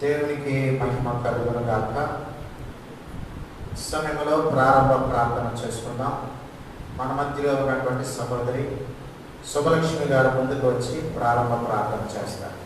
దేవునికి మహిమ కలుగును గాక. సమయంలో ప్రారంభ ప్రార్థన చేసుకుందాం. మన మధ్యలో ఉన్నటువంటి సహోదరి శుభలక్ష్మి గారు ముందుకు వచ్చి ప్రారంభ ప్రార్థన చేస్తారు.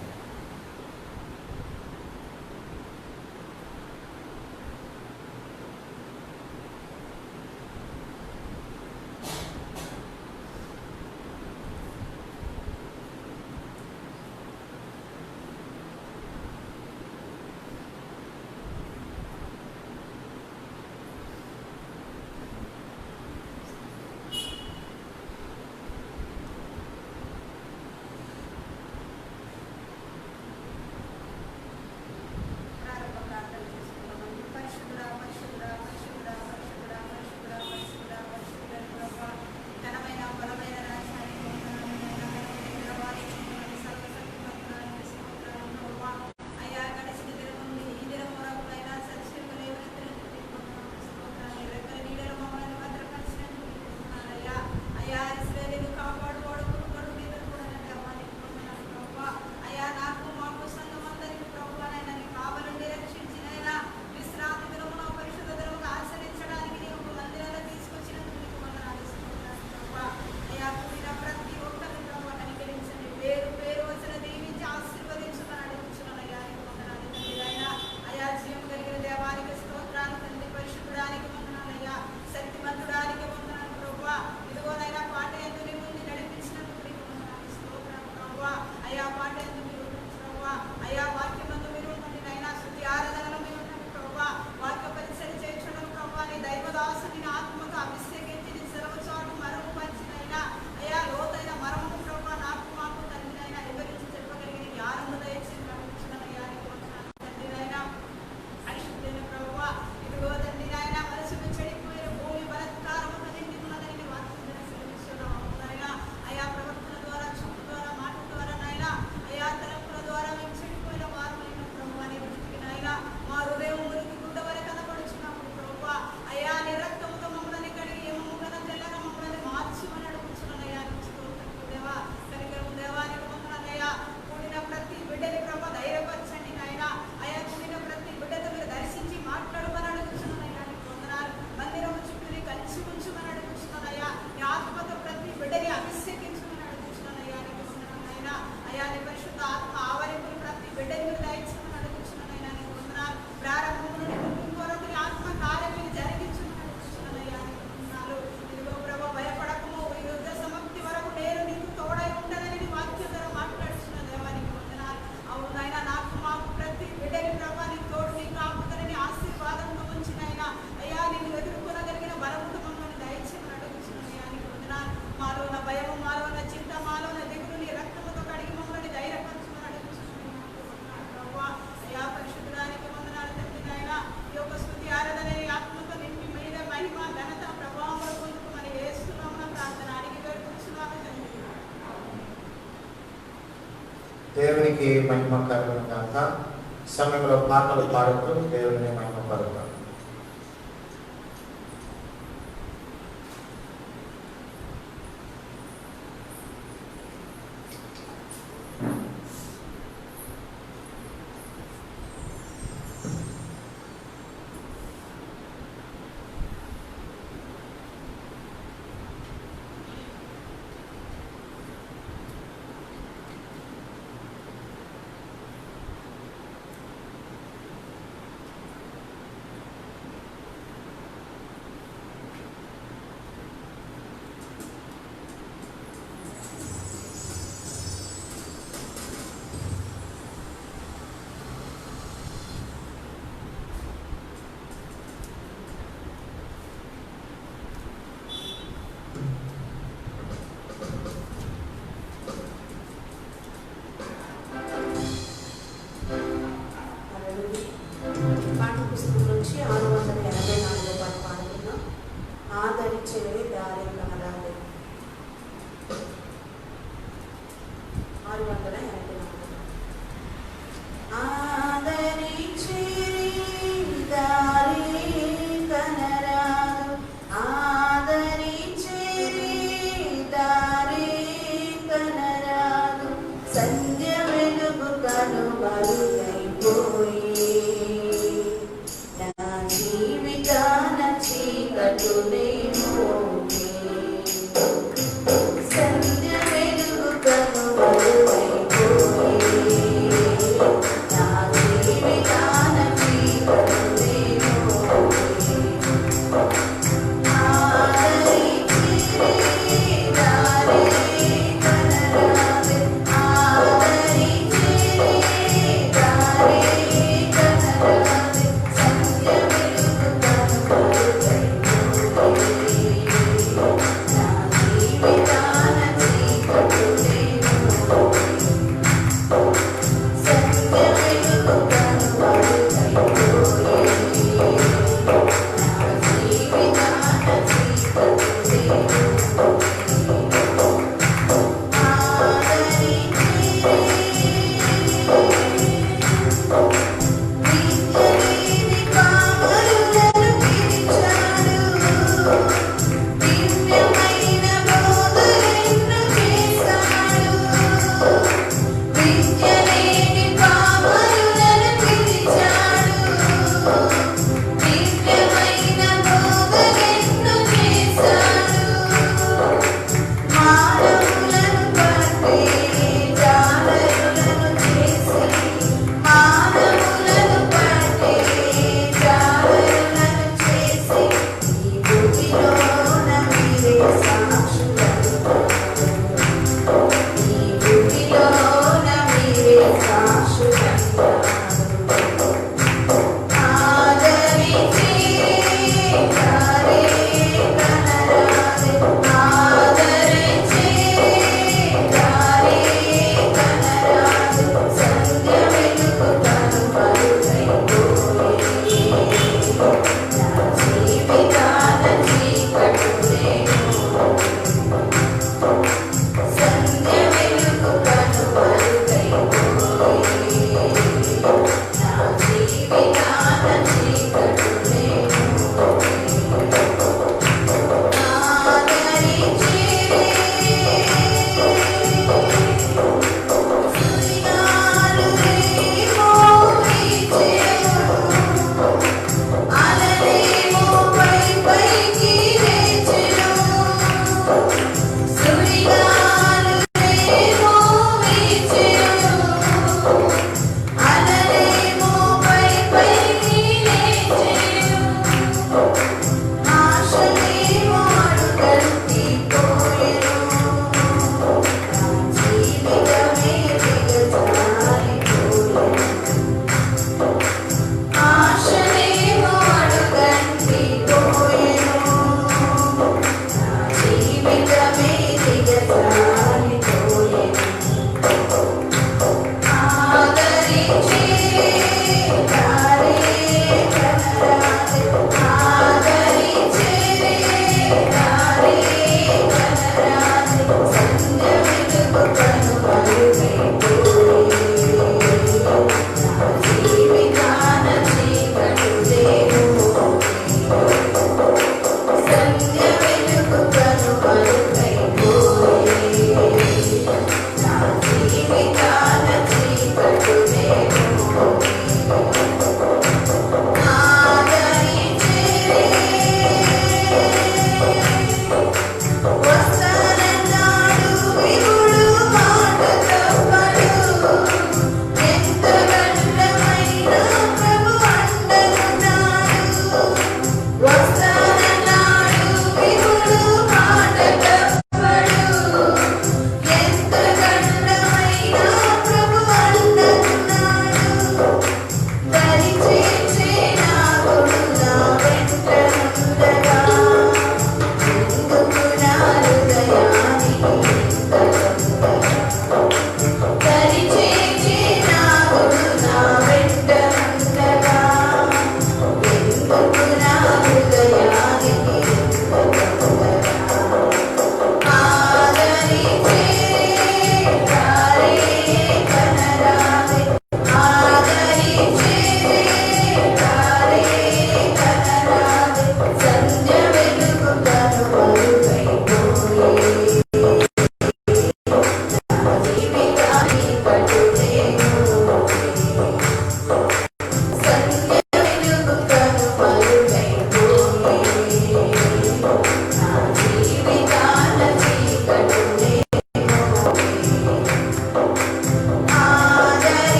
దేవునికి మహిమ కలుగును గాక. సమయంలో పాటలు పాడుతూ దేవుని మహిమ పలుకుతాం. సంధ్య వెలుగు కనుమరుగైపోయి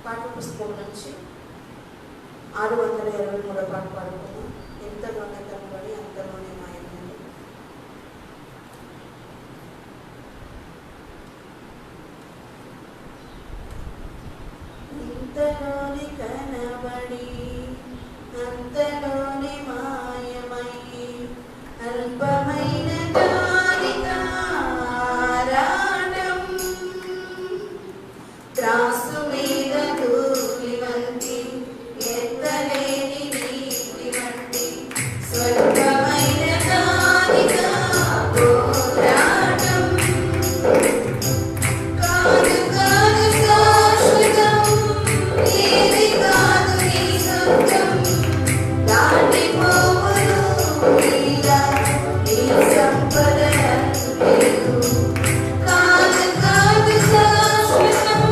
పాఠ్యపుస్తకం నుంచి 623 పాట పాడుకున్నాం. ఇంతలోనే కనబడి అంతలోనే మాయమైంది. ఇంతలోనే కనబడి అంతలోనే మాయమై అల్పమైన త్రాసు మీద ధూళి వంటి ఎత్తలేని నీటి వంటి స్వల్పమైన దానిగా పోరాటం కాదు కాదు శాశ్వతం ఏది కాదు నీ సొంతం దాటిపోవును ఇలా నీ సంపద కాదు కాదు శాశ్వతం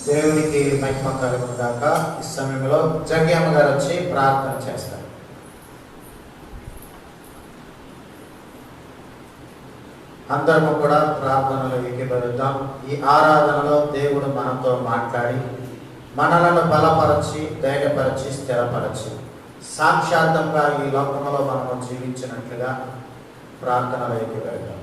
దేవునికి మహిమ కలుగును గాక. ఈ సమయంలో జగ్యమ్మ గారు వచ్చి ప్రార్థన చేస్తారు. అందరము కూడా ప్రార్థనలో ఏకీభవిద్దాం. ఈ ఆరాధనలో దేవుడు మనతో మాట్లాడి మనలను బలపరచి, ధైర్యపరచి, స్థిరపరచి సాక్షాత్తంగా ఈ లోకంలో మనము జీవించినట్లుగా ప్రార్థనలో ఏకీభవిద్దాం.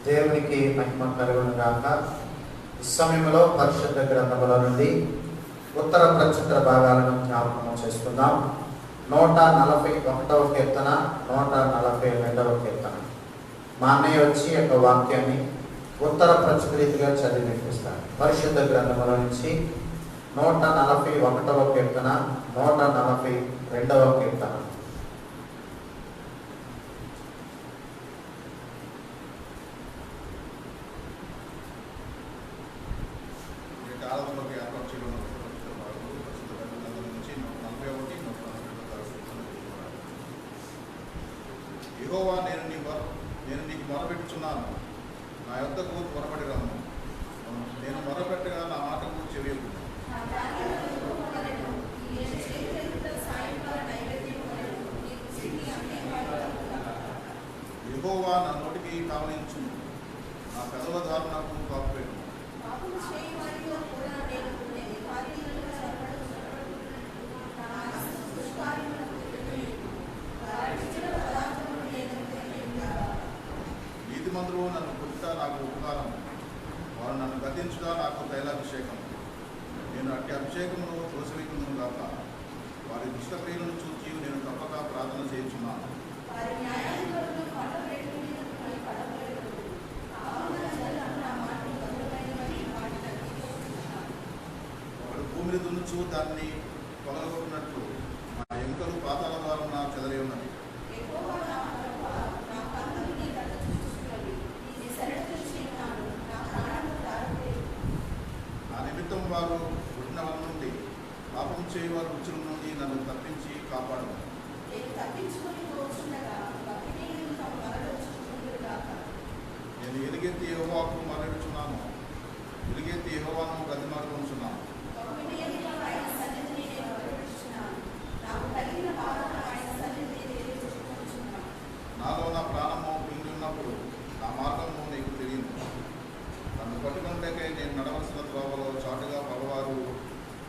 దేవునికి మహిమ కలుగును గాక. ఈ సమయంలో పరిశుద్ధ గ్రంథముల నుండి ఉత్తర ప్రచుత్ర భాగాలను జ్ఞాపకం చేసుకుందాం. 141వ కీర్తన, 142వ కీర్తన. మా అన్నయ్య వచ్చి యొక్క వాక్యాన్ని ఉత్తర ప్రచుత రీతిగా చదివి వినిపిస్తాను. పరిశుద్ధ గ్రంథముల నుంచి 141వ కీర్తన, 142వ కీర్తన. యెహోవా, నేను నీకు మొరపెట్టుచున్నాను. నా యొద్దకు త్వరపడి సర్వధారణకు కాకపోయాను. పాపము చేయవారిలో కూడా నేను పాపీలను సరిపడుతున్నాను. నా మనసు దుష్కార్యములకు తెలియదు. వారి ఇచ్చిన పదార్థమును నేను తెలియదు. నీతిమంతులు నన్ను కొట్టుట నాకు ఉపకారం, వారు నన్ను గద్దించుట నాకు తైలాభిషేకం. నేను అట్టి అభిషేకమును త్రోసివేయుదును గాక. వారి దుష్టక్రియలను చూచి నేను తప్పక ప్రార్థన చేయుచున్నాను. వారి న్యాయాధిపతులు పడబెట్టు మీద పడబెట్టు. పాపముల జల్ల నా మాటలు బలమైనవని వాటి తగ్గించుకుంటున్నాను. ఒకడు భూమిని దున్నుచు దాన్ని పగలగొట్టినట్లు నా ఎముకలు పాతాళ ద్వారం చెదరి ఉన్నది. యెహోవా నా ప్రభువా, నా కన్నులు నీ కళ్ళ చూచుచున్నవి. నీ శరణు ఉన్నాను. నా ప్రాణము దారలేదు. నా నిమిత్తం వారు పుట్టిన వాళ్ళ నుండి పాపం చేయవారు రుచుల నుండి నన్ను తప్పించి కాపాడు. నేను తప్పించుకొని పోచుండగా భక్తిహీనులు తమ వలలో చిక్కుకుందురు గాక. నేను ఎలుగెత్తి యెహోవాకు మొరపెట్టుచున్నాను, ఎలుగెత్తి యెహోవాను బ్రతిమాలుకొనుచున్నాను. వినయముగా ఆయన సన్నిధిని నేను మొరపెట్టుచున్నాను. నాకు కలిగిన బాధ ఆయన సన్నిధిని నేను చెప్పుకొనుచున్నాను. నాలో నా ప్రాణము పిండి ఉన్నప్పుడు నా మార్గము నీకు తెలియదు. నన్ను పట్టుకుంటే నేను నడవలసిన త్రోవలో చాటుగా పగవారు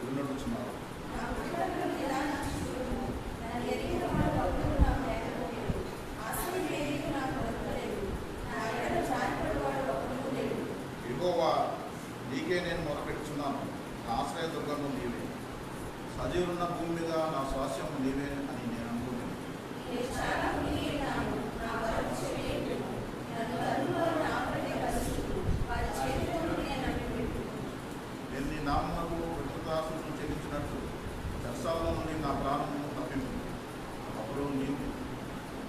ఉన్నట్టుచున్నారు. నా గుడిగడపలను నిదానించి చూడుము. నన్ను ఎరిగిన వాడు ఒకడు నాకు లేకపోలేదు. ఆశ్రయం ఏదీ నాకు దొరకలేదు. నా ఎడల జారిపడువాడు ఒకడు లేడు. యెహోవా, నీకే నేను మొరపెట్టుచున్నాను. నా ఆశ్రయదుర్గము నీవే. సజీవులున్న భూమి మీద నా స్వాస్యం నీవే అని నేను అనుకుంటున్నాను. నేను చాలా మునిగి ఉన్నాను. నా వరకు చెయ్యలేదు. నన్ను తరువారు నా ప్రతి కలుసుడు. వారి చేతిలో నేను అడ్డుపెట్టు. నేను నీ నామమునకు కృతజ్ఞతాస్తుతులు చెల్లించినట్లు చెరసాలలో నుండి నా ప్రాణమును తప్పింపు. అప్పుడు నీవు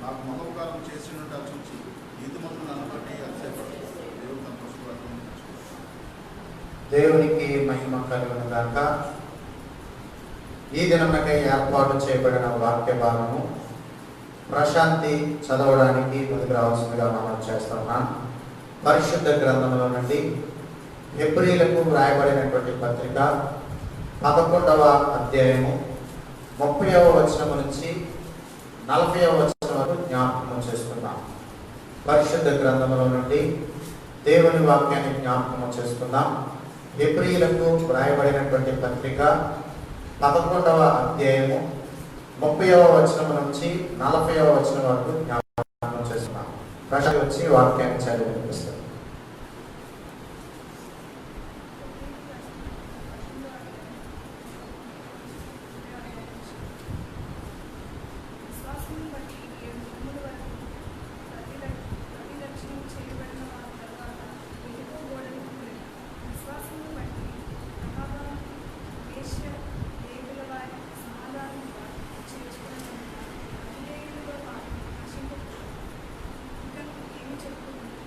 నాకు మహోపకారం చేసినట్టు చూచి నీతిమంతులు నన్ను బట్టి అతిశయపడతారు. దేవుడు తన పశువులను దేవునికి మహిమ కలుగును గాక. ఈ దినమునకై ఏర్పాటు చేయబడిన వాక్య భాగము ప్రశాంతి చదవడానికి ముందుకు రావాల్సిందిగా మనం చేస్తున్నాం. పరిశుద్ధ గ్రంథంలో నుండి హెబ్రీలకు వ్రాయబడినటువంటి పత్రిక 11వ అధ్యాయము 30వ వచనం నుంచి 40వ వచనం వరకు జ్ఞాపకం చేసుకుందాం. పరిశుద్ధ గ్రంథంలో నుండి దేవుని వాక్యాన్ని జ్ఞాపకం చేసుకుందాం. హెబ్రీలకు వ్రాయబడినటువంటి పత్రిక 11వ అధ్యాయము 30వ వచనం నుంచి 40వ వచనం వరకు జ్ఞాపకం చేసుకుందాం. ప్రశ్న వచ్చి వాక్యాన్ని చదివి వినిపిస్తుంది. విశ్వాసమును బట్టి 7 దినముల వరకు ప్రతిదక్షిణం చేయబడిన వారి తర్వాత ఎదుకో గోడలు కూలిన. విశ్వాసమును బట్టి అహాబా వేశ్య దేవుల వారి సమాధానంగా చేర్చుకున్న అవిధేయులతో పాటు నశింపబోదు. ఇంకా ఏమి చెప్పుకుంది?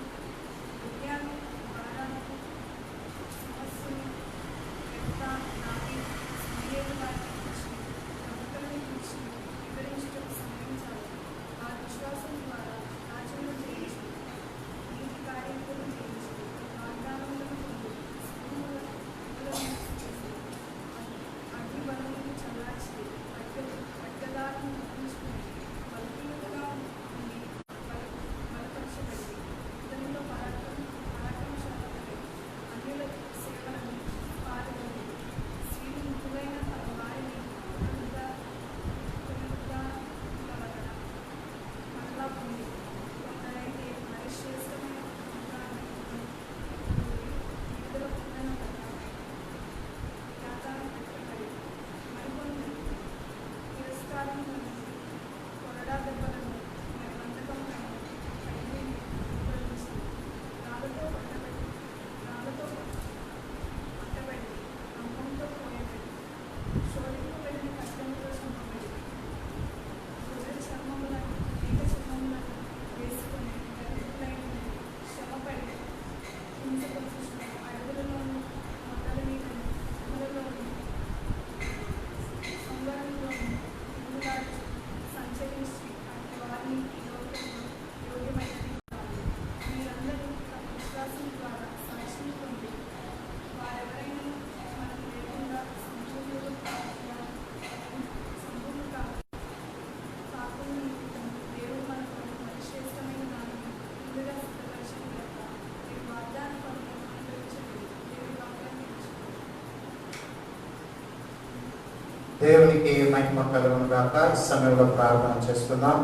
దేవునికి మహిమ కలుగును గాక. ఈ సమయంలో ప్రార్థన చేసుకుందాం.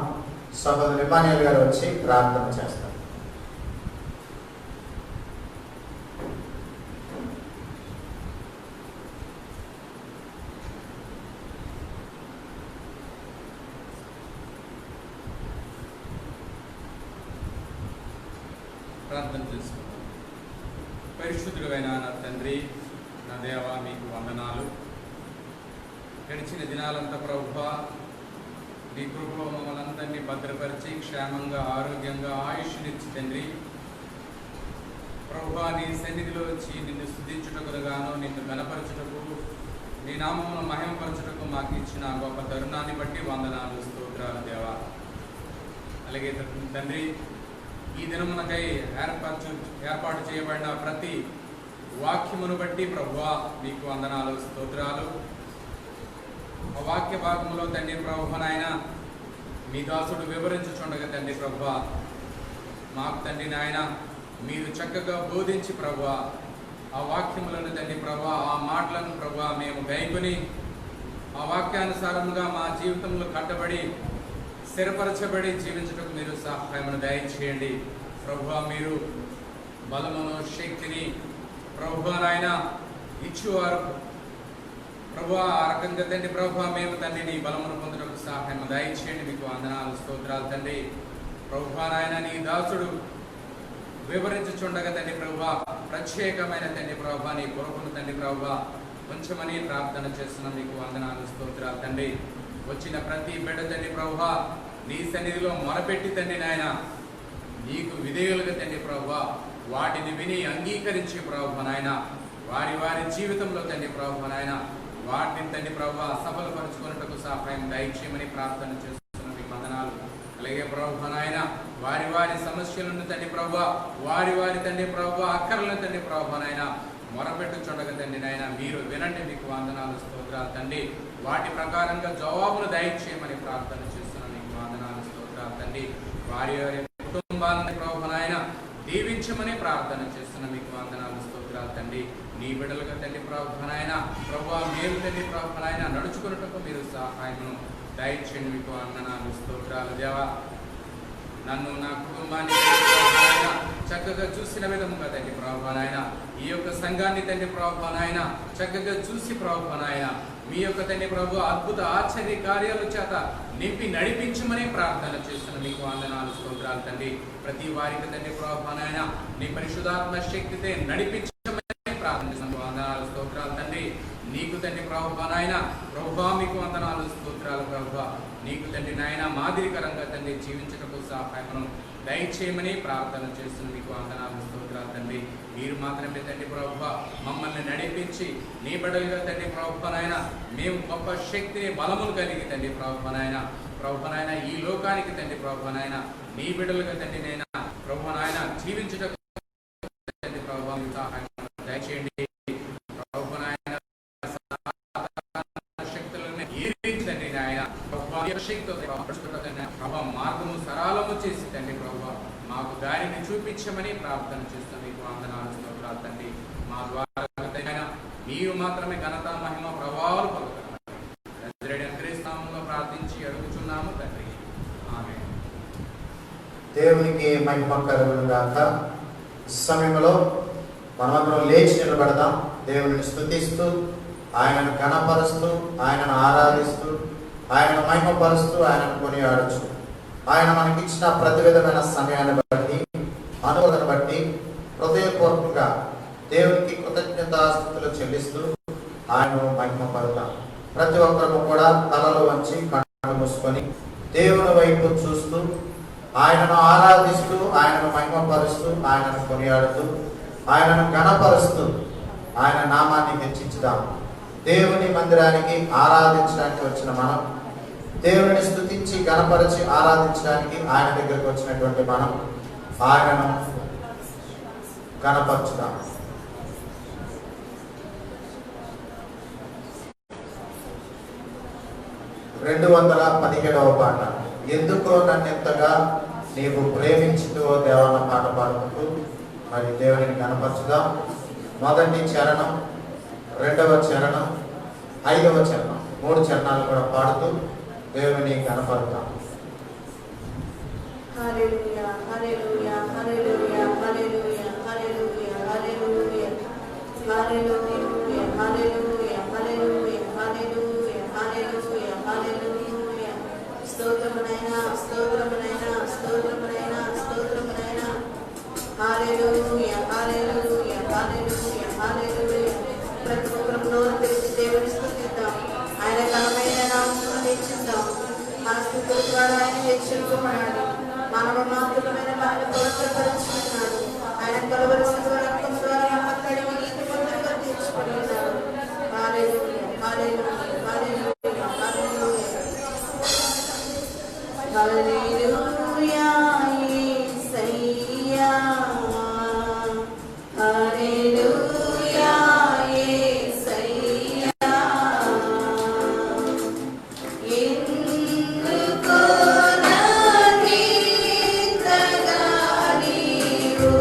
సహోదరు ఇమానియల్ గారు వచ్చి ప్రార్థన చేస్తారు. ప్రార్థన చేసుకుందాం. పరిశుద్ధుడైన నా తండ్రి, నా దేవ, మీకు వందనాలు. గడిచిన దినాలంతా ప్రభువా నీ కృపలో మమ్మల్ని అందరినీ భద్రపరిచి క్షేమంగా ఆరోగ్యంగా ఆయుష్నిచ్చి తండ్రి ప్రభువా నీ సన్నిధిలో వచ్చి నిన్ను స్తుతించుటకు గాను, నిన్ను గణపరచుటకు, నీ నామమును మహిమపరచుటకు మాకు ఇచ్చిన గొప్ప తరుణాన్ని బట్టి వందనాలు, స్తోత్రాలు దేవా. అలాగే తండ్రి, ఈ దినమునకై ఏర్పాటు చేయబడిన ప్రతి వాక్యమును బట్టి ప్రభువా మీకు వందనాలు, స్తోత్రాలు. ఆ వాక్య భాగంలో తండ్రి ప్రభువనాయన మీ దాసుడు వివరించుచుండగా తండ్రి ప్రభువా మాకు తండ్రి నాయన మీరు చక్కగా బోధించి ప్రభువా ఆ వాక్యములను తండ్రి ప్రభువా ఆ మాటలను ప్రభువా మేము గైకొని ఆ వాక్యానుసారంగా మా జీవితంలో కట్టబడి స్థిరపరచబడి జీవించటకు మీరు సహాయమును దయచేయండి ప్రభువా. మీరు బలమును శక్తిని ప్రభువా నాయన ఇచ్చేవారు ప్రభువా. ఆ రకంగా తండ్రి ప్రభువా మేము తండ్రి నీ బలమును పొందటకు సహాయం దయచేయండి. మీకు వందనాలు, స్తోత్రాలు తండ్రి ప్రభువా నాయన. నీ దాసుడు వివరించుచుండగా తండ్రి ప్రభువా ప్రత్యేకమైన తండ్రి ప్రభువా నీ కొరకును తండ్రి ప్రభువా కొంచెమని ప్రార్థన చేస్తున్నాం. మీకు వందనాలు, స్తోత్రాలు తండ్రి. వచ్చిన ప్రతి బిడ్డ తండ్రి ప్రభువా నీ సన్నిధిలో మొరపెట్టి తండ్రి నాయన నీకు విధేయులుగా తండ్రి ప్రభువా వాటిని విని అంగీకరించి ప్రభువా నాయన వారి వారి జీవితంలో తండ్రి ప్రభువా నాయన వాటిని తండ్రి ప్రభువా సఫలపరుచుకున్నట్టుకు సహాయం దయచేయమని ప్రార్థన చేస్తున్నాం. మీకు వందనాలు. అలాగే ప్రభువా నాయన వారి వారి సమస్యలను తండ్రి ప్రభువా వారి వారి తండ్రి ప్రభువా అక్కర్లను తండ్రి ప్రభువా నాయన మొరపెట్టుచుండగా తండ్రి నాయన మీరు వినండి. మీకు వందనాలు, స్తోత్రాలు తండ్రి. వాటి ప్రకారంగా జవాబులు దయచేయమని ప్రార్థన చేస్తున్నాం. మీకు వందనాలు, స్తోత్రాలు తండ్రి. వారి వారి కుటుంబాలను ప్రభువా నాయన దీవించమని ప్రార్థన చేస్తున్నాం. మీకు వందనాలు, స్తోత్రాలు తండ్రి. నీ బిడ్డలుగా తండ్రి ప్రభువా నాయన ప్రభువా మేము తండ్రి ప్రభువా నాయన నడుచుకున్నట్టుకు మీరు సహాయమును దయచేయండి. మీకు వందనాలు, స్తోత్రాలు దేవా. నన్ను నా కుటుంబాన్ని చక్కగా చూసిన విధముగా తండ్రి ప్రభువా నాయన ఈ యొక్క సంఘాన్ని తండ్రి ప్రభువా నాయన చక్కగా చూసి ప్రభువా నాయన మీ యొక్క తండ్రి ప్రభు అద్భుత ఆశ్చర్య కార్యాల చేత నింపి నడిపించమని ప్రార్థన చేస్తున్నాను. మీకు వందనాలు, స్తోత్రాలు తండ్రి. ప్రతి వారికి తండ్రి ప్రభువా నాయన నీ పరిశుద్ధాత్మ శక్తితో నడిపించమని ప్రార్థన చేస్తున్నాను. వందనాలు, స్తోత్రాలు తండ్రి. నీకు తండ్రి ప్రభువా నాయన ప్రభువా మీకు వందనాలు, స్తోత్రాలు ప్రభువా. నీకు తండ్రి నాయన మాదిరికరంగా తండ్రి జీవించటకు సహాయమును దయచేయమని ప్రార్థన చేస్తున్నాను. మీకు వందనాలు, స్తోత్రాలు తండ్రి. మీరు మాత్రమే తండ్రి ప్రభువా మమ్మల్ని నడిపించి నీ బిడ్డలుగా తండ్రి ప్రభువా నాయన మేము గొప్ప శక్తిని బలమును కలిగి తండ్రి ప్రభువా నాయన ఈ లోకానికి తండ్రి ప్రభువా నాయన నీ బిడ్డలుగా తండ్రి నాయన ప్రభువా నాయన జీవించటకు తండ్రి ప్రభువా సహాయం దయచేయండి ప్రభువా నాయన. శక్తులను తండ్రి నాయన ప్రభావ మార్గము సరళము చేసి తండ్రి ప్రభావ మాకు దారిని చూపించమని ప్రార్థన చేస్తాం. మీకు వందనాలు, స్తోత్రాలు తండ్రి. మా ద్వారా మీరు మాత్రమే ఘనత మహిమ ప్రభావాలు పొందుతారు. క్రీస్తునామములో ప్రార్థించి అడుగుచున్నాము తండ్రి, ఆమేన్. దేవునికి మహిమ కలుగును గాక. సమయంలో మనమందరం లేచి నిలబడదాం. దేవుని స్తుతిస్తూ ఆయనను ఘనపరుస్తూ ఆయనను ఆరాధిస్తూ ఆయనను మహిమపరుస్తూ ఆయనను కొనియాడచ్చు. ఆయన మనకిచ్చిన ప్రతి విధమైన సమయాన్ని బట్టి అనుభవాన్ని బట్టి హృదయపూర్వకంగా దేవునికి కృతజ్ఞతాస్తుతులు చెల్లిస్తూ ఆయనను మహిమపరుతాం. ప్రతి ఒక్కరూ కూడా తలలు వంచి కళ్ళు మూసుకొని దేవుని వైపు చూస్తూ ఆయనను ఆరాధిస్తూ ఆయనను మహిమపరుస్తూ ఆయనను కొనియాడుతూ ఆయనను ఘనపరుస్తూ ఆయన నామాన్ని హెచ్చించుదాం. దేవుని మందిరానికి ఆరాధించడానికి వచ్చిన మనం, దేవుని స్తుతించి ఘనపరిచి ఆరాధించడానికి ఆయన దగ్గరకు వచ్చినటువంటి మనం ఆయనను ఘనపరచుదాం. పాట. ఎందుకో నన్నెంతగా నీవు ప్రేమించుతో దేవన్న పాట పాడుకుంటూ మరి దేవుని ఘనపరచుదాం. మొదటి చరణం, రెండవ చరణం, 5వ చరణం. 3 చరణాలు కూడా పాడుతూ దేవుని కనపడతాం. హల్లెలూయా హల్లెలూయా హల్లెలూయా హల్లెలూయా హల్లెలూయా హల్లెలూయా హల్లెలూయా హల్లెలూయా హల్లెలూయా హల్లెలూయా హల్లెలూయా హల్లెలూయా స్తోత్రమునైనా స్తోత్రమునైనా స్తోత్రమునైనా స్తోత్రమునైనా హల్లెలూయా హల్లెలూయా హల్లెలూయా హల్లెలూయా ప్రతి ఒక్కరు నోరు తెరిచి దేవుని స్తుతిద్దాం. ఆయన ఘనమైన నామమును హెచ్చిద్దాం. మన స్తుతుల ద్వారా ఆయన హెచ్చింపబడాలి. మానవ మాతృకమైన బాధ పవిత్రపరుచుకున్నాడు. ఆయన కలువరి శిలువ రక్తం ద్వారా మన కడిగి నీతి మంతులుగా తీర్చుకొని ఉన్నాడు. హల్లెలూయా హల్లెలూయా హల్లెలూయా హల్లెలూయా హల్లెలూయా యేసయ్యా హల్లెలూయా యేసయ్యా ఎందుకో నాకింతగా నీవు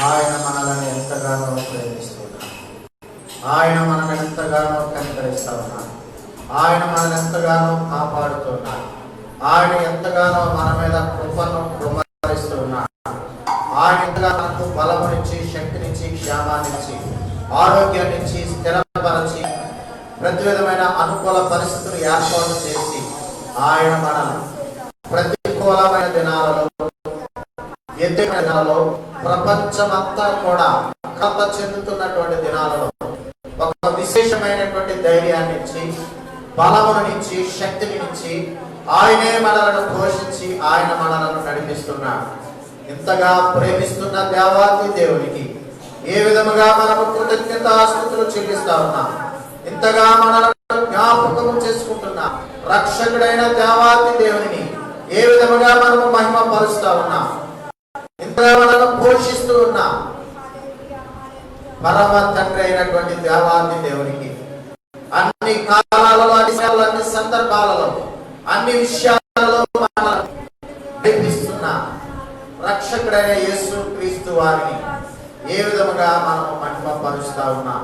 ఆయన మనల్ని ఎంతగానో ప్రేమిస్తున్నాడు. ఆయన మనల్ని ఎంతగానో కనికరిస్తా ఉన్నాడు. ఆయన మనల్ని ఎంతగానో కాపాడుతున్నాడు. ఆయన ఎంతగానో మన మీద కృపను కుమ్మరిస్తున్నాడు. ఆయన ఎంతగా మనకు బలమునిచ్చి, శక్తినిచ్చి, క్షేమాన్నిచ్చి, ఆరోగ్యాన్నిచ్చి, స్థిరపరచి, ప్రతి విధమైన అనుకూల పరిస్థితులు ఏర్పాటు చేసి ఆయన మనల్ని ప్రతికూలమైన దినాలలో, ఎదురైన దినాలలో, ప్రపంచమంతా కూడా కలత చెందుతున్నటువంటి దినాలలో ఒక విశేషమైనటువంటి ధైర్యాన్ని ఇచ్చి, బలమునిచ్చి, శక్తినిచ్చి, ఆయనే మనలను పోషించి ఆయన మనలను నడిపిస్తున్నాడు. ఇంతగా ప్రేమిస్తున్న దేవాది దేవునికి ఏ విధముగా మనము కృతజ్ఞతాస్తుతులు చెల్లిస్తా ఉన్నాం. ఇంతగా మనలను జ్ఞాపకం చేసుకుంటున్నా రక్షకుడైన దేవాది దేవుని ఏ విధముగా మనము మహిమ పరుస్తా ఉన్నాం. ఇంతగా మనను పోషిస్తూ ఉన్నాం. పరమ తండ్రి అయినటువంటి దేవాది దేవునికి అన్ని కాలాలలో, అన్ని సందర్భాలలో, అన్ని విషయాలలో మనల్ని నడిపిస్తున్న రక్షకుడైన యేసు క్రీస్తు వారిని ఏ విధముగా మనము మహిమ పరుస్తా ఉన్నాం.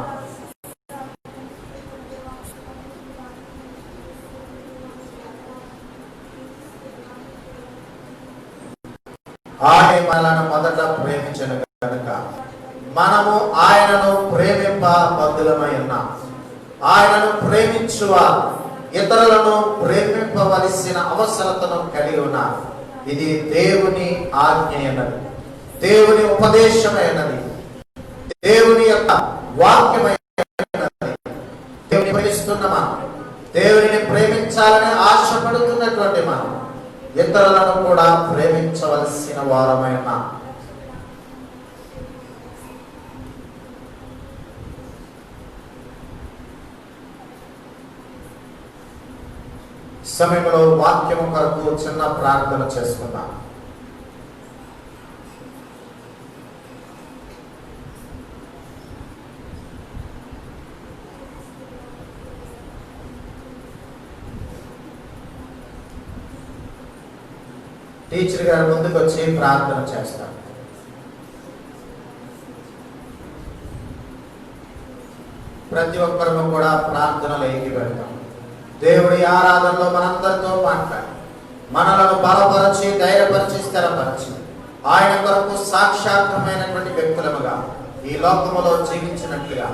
ఆయన మనలను మొదట ప్రేమించిన కనుక మనము ఆయనను ప్రేమింప బద్ధులమై ఉన్నాం. ఆయనను ప్రేమించువారు ఇతరులను ప్రేమింపవలసిన అవసరతను కలిగి ఉన్నారు. ఇది దేవుని ఆజ్ఞయనది, దేవుని ఉపదేశమైనది, దేవుని యొక్క వాక్యమైనది. దేవుని ప్రేమిస్తున్న మనం, దేవుని ప్రేమించాలని ఆశపడుతున్నటువంటి మనం ఇతరులను కూడా ప్రేమించవలసిన వారమైన సమయంలో వాక్యము కొరకు చిన్న ప్రార్థన చేసుకుందాం. టీచర్ గారు ముందుకు వచ్చి ప్రార్థన చేస్తారు. ప్రతి ఒక్కరము కూడా ప్రార్థనలు ఎక్కి పెడతాం. దేవుడి ఆరాధనలో మనందరితో మాట్లాడి మనలను బలపరిచి, ధైర్యపరిచి, స్థిరపరిచి ఆయన కొరకు సాక్షాత్మైనటువంటి వ్యక్తులముగా ఈ లోకములో జీవించినట్లుగా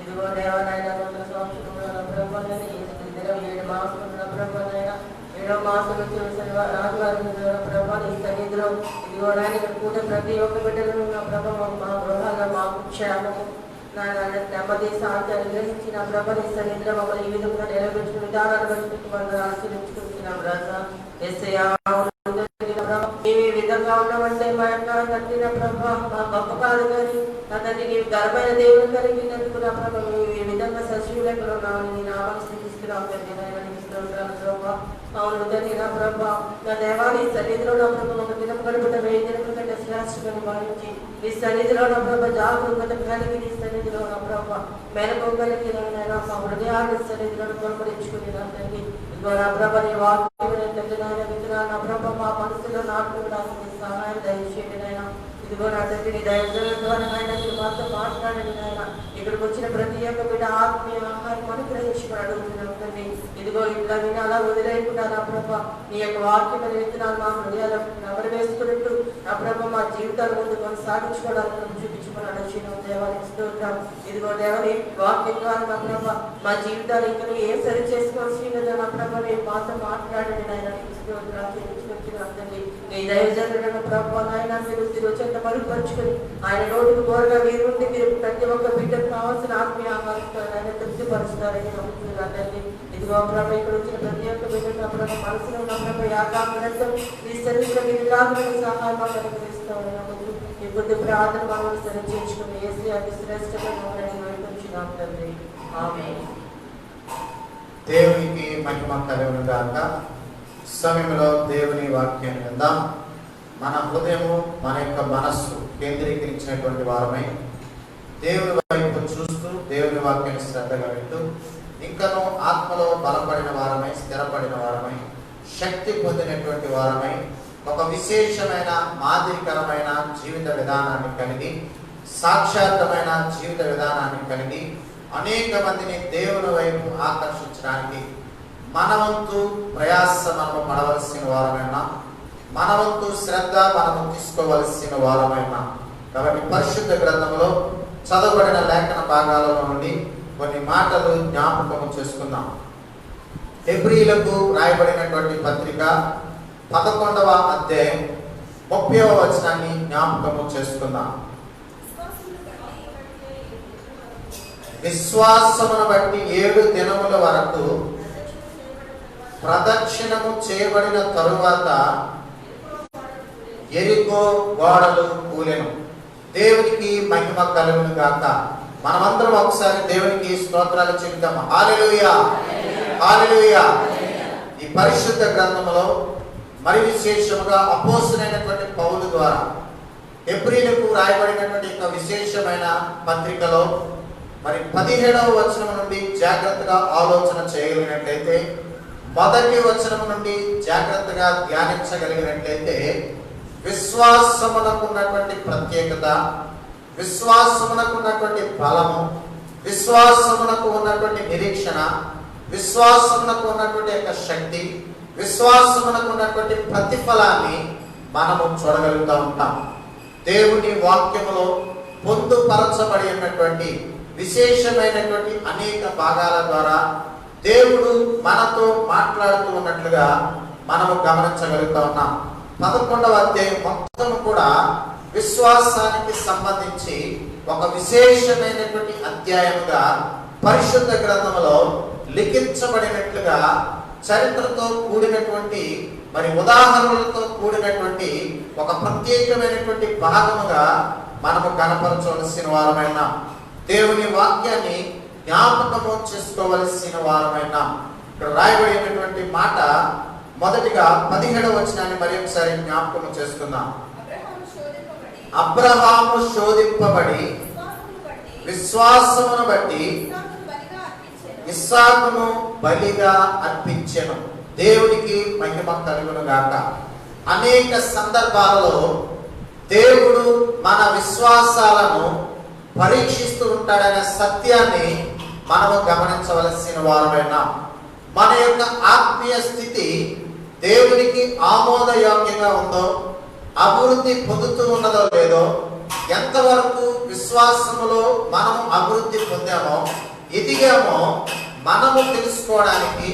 ఇదిగో దేవాలయ ఏడో మాసం రాజువారి ప్రభావం ఈ సన్నిధిలో ఇదిగో నాయన ఇక్కడ కూడా ప్రతి ఒక్క బిడ్డలు నా ప్రభావం మా గృహాల్లో మాకు క్షేమము నా నెమ్మది శాంతి అనుగ్రహించి నా ప్రభావం ఈ సన్నిధిలో మమ్మల్ని ఈ విధంగా నెరవేర్చిన విధానాలు బట్టి మనం ఆశీర్వించుకుంటున్నాం రాజా. మేము ఈ విధంగా ఉన్నామంటే మా యొక్క కట్టిన ప్రభావం మా గొప్ప కాదు కానీ నా తండ్రి నీవు ఘనమైన దేవుడు కలిగినందుకు నా ప్రభావం మేము ఈ విధంగా సజీవులు ఎక్కడ ఉన్నామని నీ నామాన్ని స్థితిస్తున్నాం తండ్రి. అవును తండ్రి నా ప్రభా నా దేవాన్ని సన్నిధిలో నా ప్రభు ఒక దినం గడుపుట 1000 దినముల కంటే శ్రేష్టమని భావించి నీ సన్నిధిలో నా ప్రభ జాగ్రత్త కలిగి నీ సన్నిధిలో నా ప్రభ మెలకు కలిగి నా మా హృదయాన్ని సన్నిధిలో తొలపరించుకుని నా తండ్రి ఇదిగో నా ప్రభ నీ వాక్యం తండ్రి నాయన విత్తనాలు నా ప్రభ మా మనసులో నాటుకోవడానికి సహాయం దయచేయండి నాయన. ఇదిగో నా తండ్రి నీ దయచేయ ద్వారా నాయన మీరు మాతో మాట్లాడండి నాయన. ఇక్కడికి వచ్చిన ప్రతి ఒక్క బిడ్డ ఆత్మీయ ఆహారం అనుగ్రహించుకుని అడుగుతున్నాం తండ్రి. ఇదిగో ఇట్లా విని అలా వదిలేకుండా నా ప్రభ నీ యొక్క వాక్యం విత్తనాలు మా హృదయాలు ఎవరు వేసుకున్నట్టు నా ప్రభ మా జీవితాల ముందు కొనసాగించుకోవడానికి చూపించుకుని అడుగుతున్నాం దేవానికి స్తోత్రం. ఇదిగో దేవని వాక్యం ద్వారా నా ప్రభ మా జీవితాలు ఇంకా ఏ సరి చేసుకోవాల్సి నా ప్రభ నీ మాతో మాట్లాడండి నాయన. స్తోత్రాన్ని నీ దైవజనుడైన ప్రభ నాయన మీరు తిరుచెంత మరుగుపరుచుకొని ఆయన నోటికి బోరగా వీరుండి మీరు ప్రతి ఒక్క బిడ్డకు కావాల్సిన ఆత్మీయ ఆహారంతో ఆయన తృప్తిపరుస్తారని నమ్ముతున్నారు తండ్రి. ఇదిగో ప్రభ ఇక్కడ వచ్చిన ప్రతి ఒక్క బిడ్డకు నా ప్రభ మనసులో నా ప్రభ యాకాంతం నీ సన్నిధిలో మీరు రాత్రులకు సహాయం అనుగ్రహిస్తామని నమ్ముతూ ఈ బుద్ధి ప్రార్థన మనల్ని సరి చేయించుకుని ఏసీ అతి శ్రేష్టమైన వైపుంచున్నాం తండ్రి. ఆమేన్. దేవునికి మహిమ కలుగును గాక. సమయంలో దేవుని వాక్యాన్ని విందాం. మన హృదయము, మన యొక్క మనస్సు కేంద్రీకరించినటువంటి వారమై దేవుని వైపు చూస్తూ దేవుని వాక్యాన్ని శ్రద్ధగా వింటూ ఇంకనూ ఆత్మలో బలపడిన వారమై, స్థిరపడిన వారమై, శక్తి పొందినటువంటి వారమై, ఒక విశేషమైన మాదిరికరమైన జీవిత విధానాన్ని కలిగి, సాక్షాత్మైన జీవిత విధానాన్ని కలిగి అనేక మందిని దేవుని వైపు ఆకర్షించడానికి మనవంతు ప్రయాస మనము పడవలసిన వారమైనా, మనవంతు శ్రద్ధ మనము తీసుకోవలసిన వారమైనా. కాబట్టి పరిశుద్ధ గ్రంథంలో చదవబడిన లేఖన భాగాలలో నుండి కొన్ని మాటలు జ్ఞాపకము చేసుకుందాం. హెబ్రీలకు రాయబడినటువంటి పత్రిక 11వ అధ్యాయం 30వ వచనాన్ని జ్ఞాపకము చేసుకుందాం. విశ్వాసమును బట్టి 7 దినముల వరకు ప్రదక్షిణము చేయబడిన తరువాత యెరికో గోడలు కూలెను. దేవునికి మహిమ కలుగును గాక. మనమందరం ఒకసారి దేవునికి స్తోత్రాలు చెబుతాము. హల్లెలూయా, హల్లెలూయా. ఈ పరిశుద్ధ గ్రంథములో మరి విశేషముగా అపోస్తలుడైనటువంటి పౌలు ద్వారా హెబ్రీలకు రాయబడినటువంటి ఒక విశేషమైన పత్రికలో మరి 17వ వచనం నుండి జాగ్రత్తగా ఆలోచన చేయగలిగినట్లయితే, మొదటి వచనం నుండి జాగ్రత్తగా ధ్యానించగలిగినట్లయితే విశ్వాసమునకు ఉన్నటువంటి ప్రత్యేకత, విశ్వాసమునకు ఉన్నటువంటి బలము, విశ్వాసమునకు ఉన్నటువంటి నిరీక్షణ, విశ్వాసమునకు ఉన్నటువంటి యొక్క శక్తి, విశ్వాసమునకు ఉన్నటువంటి ప్రతిఫలాన్ని మనము చూడగలుగుతూ ఉంటాం. దేవుని వాక్యములో పొందుపరచబడి ఉన్నటువంటి విశేషమైనటువంటి అనేక భాగాల ద్వారా దేవుడు మనతో మాట్లాడుతూ ఉన్నట్లుగా మనము గమనించగలుగుతా ఉన్నాం. 11వ అధ్యాయం మొత్తం కూడా విశ్వాసానికి సంబంధించి ఒక విశేషమైనటువంటి అధ్యాయముగా పరిశుద్ధ గ్రంథంలో లిఖించబడినట్లుగా చరిత్రతో కూడినటువంటి మరి ఉదాహరణలతో కూడినటువంటి ఒక ప్రత్యేకమైనటువంటి భాగముగా మనము కనపరచవలసిన వారమైన దేవుని వాక్యాన్ని జ్ఞాపకము చేసుకోవలసిన వారమైన. ఇక్కడ రాయబడినటువంటి మాట మొదటిగా 17వ వచనాన్ని మరి ఒకసారి జ్ఞాపకము చేసుకుందాం. అబ్రహాము శోధింపబడి విశ్వాసమును బట్టి ఇస్సాకును బలిగా అర్పించెను. దేవునికి మహిమ కలుగును గాక. అనేక సందర్భాలలో దేవుడు మన విశ్వాసాలను పరీక్షిస్తూ ఉంటాడనే సత్యాన్ని మనము గమనించవలసిన వారమైనా, మన యొక్క ఆత్మీయ స్థితి దేవునికి ఆమోదయోగ్యంగా ఉందో, అభివృద్ధి పొందుతూ ఉన్నదో లేదో, ఎంతవరకు విశ్వాసములో మనము అభివృద్ధి పొందామో, ఎదిగామో మనము తెలుసుకోవడానికి,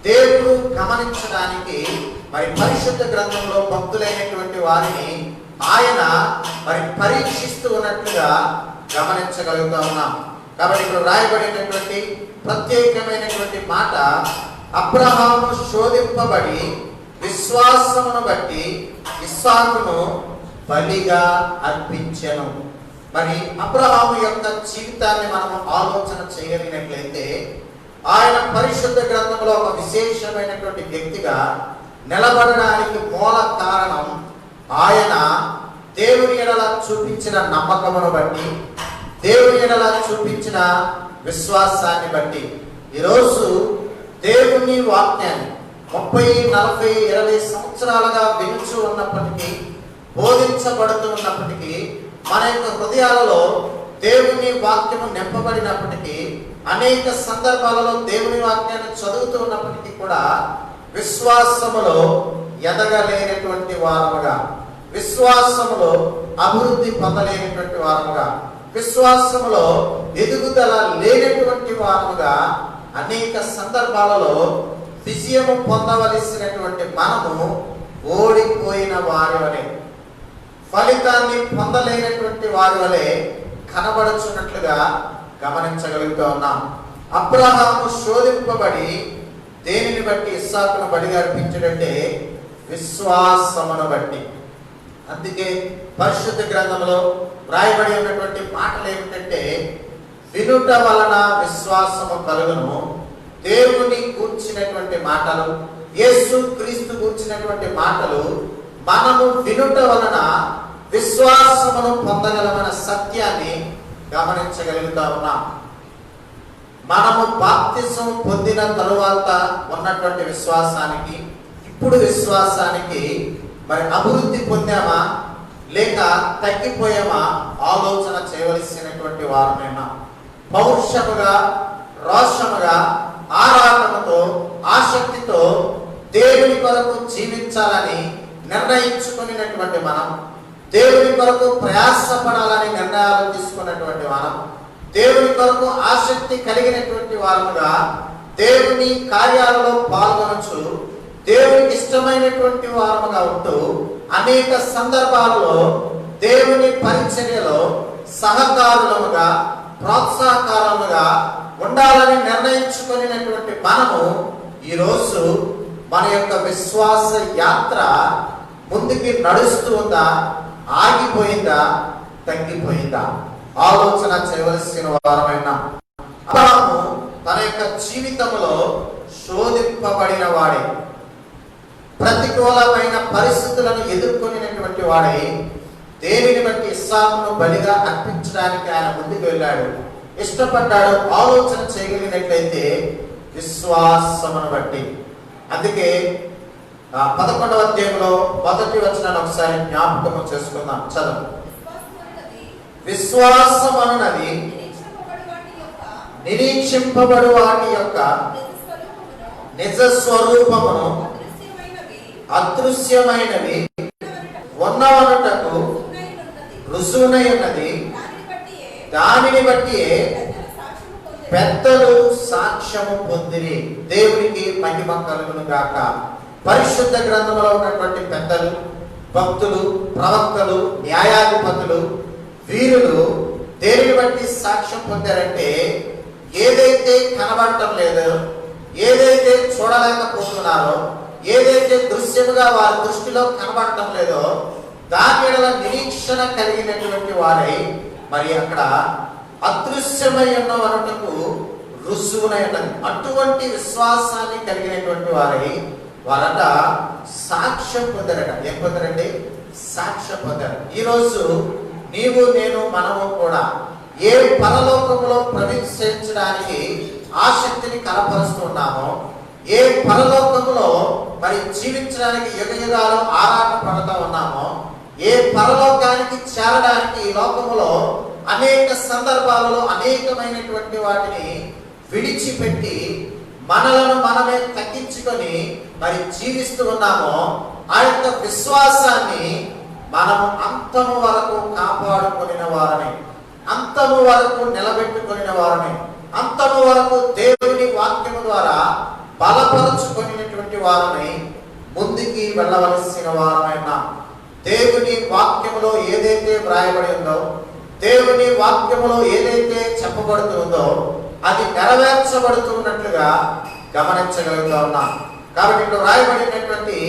దేవుడు గమనించడానికి మరి పరిశుద్ధ గ్రంథంలో భక్తులైనటువంటి వారిని ఆయన మరి పరీక్షిస్తూ ఉన్నట్లుగా గమనించగలుగుతా ఉన్నాం. కాబట్టి ఇప్పుడు రాయబడినటువంటి ప్రత్యేకమైనటువంటి మాట, అబ్రహాము శోధింపబడి విశ్వాసమును బట్టి ఇస్సాకును బలిగా అర్పించెను. మరి అబ్రహాము యొక్క జీవితాన్ని మనము ఆలోచన చేయగలిగినట్లయితే ఆయన పరిశుద్ధ గ్రంథంలో ఒక విశేషమైనటువంటి వ్యక్తిగా నిలబడడానికి మూల కారణం ఆయన దేవుని ఎడల చూపించిన నమ్మకమును బట్టి, దేవుని ఎడల చూపించిన విశ్వాసాన్ని బట్టి. ఈరోజు దేవుని వాక్యాన్ని 30, 40, 20 సంవత్సరాలుగా వినుచు ఉన్నప్పటికీ, బోధించబడుతూ ఉన్నప్పటికీ, మన యొక్క హృదయాలలో దేవుని వాక్యము నింపబడినప్పటికీ, అనేక సందర్భాలలో దేవుని వాక్యాన్ని చదువుతూ ఉన్నప్పటికీ కూడా విశ్వాసములో ఎదగలేనటువంటి వారముగా, విశ్వాసములో అభివృద్ధి పొందలేనటువంటి వారముగా, విశ్వాసములో ఎదుగుదల లేనటువంటి వారముగా అనేక సందర్భాలలో విజయము పొందవలసినటువంటి మనము ఓడిపోయిన వారి వలె, ఫలితాన్ని పొందలేనటువంటి వారి వలె కనబడుచున్నట్లుగా గమనించగలుగుతూ ఉన్నాం. అబ్రహాము శోధింపబడి దేనిని బట్టి ఇస్సాకును బలిగా అర్పించడంటే విశ్వాసమును బట్టి. అందుకే పరిశుద్ధ గ్రంథంలో రాయబడి ఉన్నటువంటి మాటలు ఏమిటంటే, వినుట వలన విశ్వాసము కలుగును. దేవుని కూర్చినటువంటి మాటలు, యేసు క్రీస్తు కూర్చినటువంటి మాటలు మనము వినుట వలన విశ్వాసమును పొందగలమన్న సత్యాన్ని గమనించగలుగుతా ఉన్నాం. మనము బాప్తిసం పొందిన తరువాత ఉన్నటువంటి విశ్వాసానికి ఇప్పుడు విశ్వాసానికి మరి అభివృద్ధి పొందామా లేక తగ్గిపోయామా ఆలోచన చేయవలసినటువంటి వారమేనా? పౌరుషముగా, రోషముగా, ఆరాటముతో, ఆసక్తితో దేవుని కొరకు జీవించాలని నిర్ణయించుకున్నటువంటి మనం, దేవుని కొరకు ప్రయాసపడాలని నిర్ణయాలు తీసుకున్నటువంటి మనం, దేవుని కొరకు ఆసక్తి కలిగినటువంటి వారముగా దేవుని కార్యాలలో పాల్గొనచ్చు, దేవునికి ఇష్టమైనటువంటి వారముగా ఉంటూ అనేక సందర్భాలలో దేవుని పరిచర్యలో సహకారులముగా, ప్రోత్సాహకారముగా ఉండాలని నిర్ణయించుకున్నటువంటి మనము ఈరోజు మన యొక్క విశ్వాస యాత్ర ముందుకి నడుస్తూ ఉందా, ఆగిపోయిందా, తగ్గిపోయిందా ఆలోచన చేయవలసిన వారమైన అబ్రాహాము తన యొక్క జీవితంలో శోధింపబడిన వాడే, ప్రతికూలమైన పరిస్థితులను ఎదుర్కొనినటువంటి వాడే దేనిని బట్టి ఇస్సాకును బలిగా అర్పించడానికి ఆయన ముందుకు వెళ్ళాడు, ఇష్టపడ్డాడు, ఆలోచన చేయగలిగినట్లయితే విశ్వాసమును బట్టి. అందుకే 11వ అధ్యాయంలో మొదటి వచనాన్ని ఒకసారి జ్ఞాపకం చేసుకుందాం. చదువు. విశ్వాసమనున్నది నిరీక్షింపబడు వాటి యొక్క నిజ స్వరూపమును అదృశ్యమైనవి ఉన్నవనుటకు రుజువునై ఉన్నది. దానిని బట్టి పెద్దలు సాక్ష్యము పొందిరి. దేవునికి మహిమ కలుగును గాక. పరిశుద్ధ గ్రంథంలో ఉన్నటువంటి పెద్దలు, భక్తులు, ప్రవక్తలు, న్యాయాధిపతులు, వీరులు దేనిని బట్టి సాక్ష్యం పొందారంటే ఏదైతే కనబడటం లేదో, ఏదైతే చూడలేకపోతున్నారో, ఏదైతే దృశ్యముగా వారి దృష్టిలో కనబడటం లేదో దాని నిరీక్షణ కలిగినటువంటి వారై మరి అక్కడ అదృశ్యమై ఉన్నవనుటకు రుజువునై ఉన్నది. అటువంటి విశ్వాసాన్ని కలిగినటువంటి వారై వారట సాక్ష్యం పొందారట. ఏం పొందారండి? సాక్ష్యం పొందారు. ఈరోజు నీవు, నేను, మనము కూడా ఏ పరలోకంలో ప్రవేశించడానికి ఆసక్తిని కనపరుస్తున్నామో, ఏ పరలోకంలో మరి జీవించడానికి యుగయుగాలు ఆరాట పడుతూ ఉన్నామో, ఏ పరలోకానికి చేరడానికి ఈ లోకములో అనేక సందర్భాలలో అనేకమైనటువంటి వాటిని విడిచిపెట్టి మనలను మనమే తగ్గించుకొని మరి జీవిస్తూ ఉన్నామో, ఆ యొక్క విశ్వాసాన్ని మనము అంతము వరకు కాపాడుకుని వారని, అంతము వరకు నిలబెట్టుకుని వారని, అంతము వరకు దేవుని వాక్యము ద్వారా బలపరుచుకునేటువంటి వారని ముందుకి వెళ్ళవలసిన వారమైన దేవుని వాక్యములో ఏదైతే వ్రాయబడి ఉందో, దేవుని వాక్యములో ఏదైతే చెప్పబడుతుందో అది నెరవేర్చబడుతున్నట్లుగా గమనించగలుగుతా ఉన్నాం. కాబట్టి ఇక్కడ రాయబడినటువంటి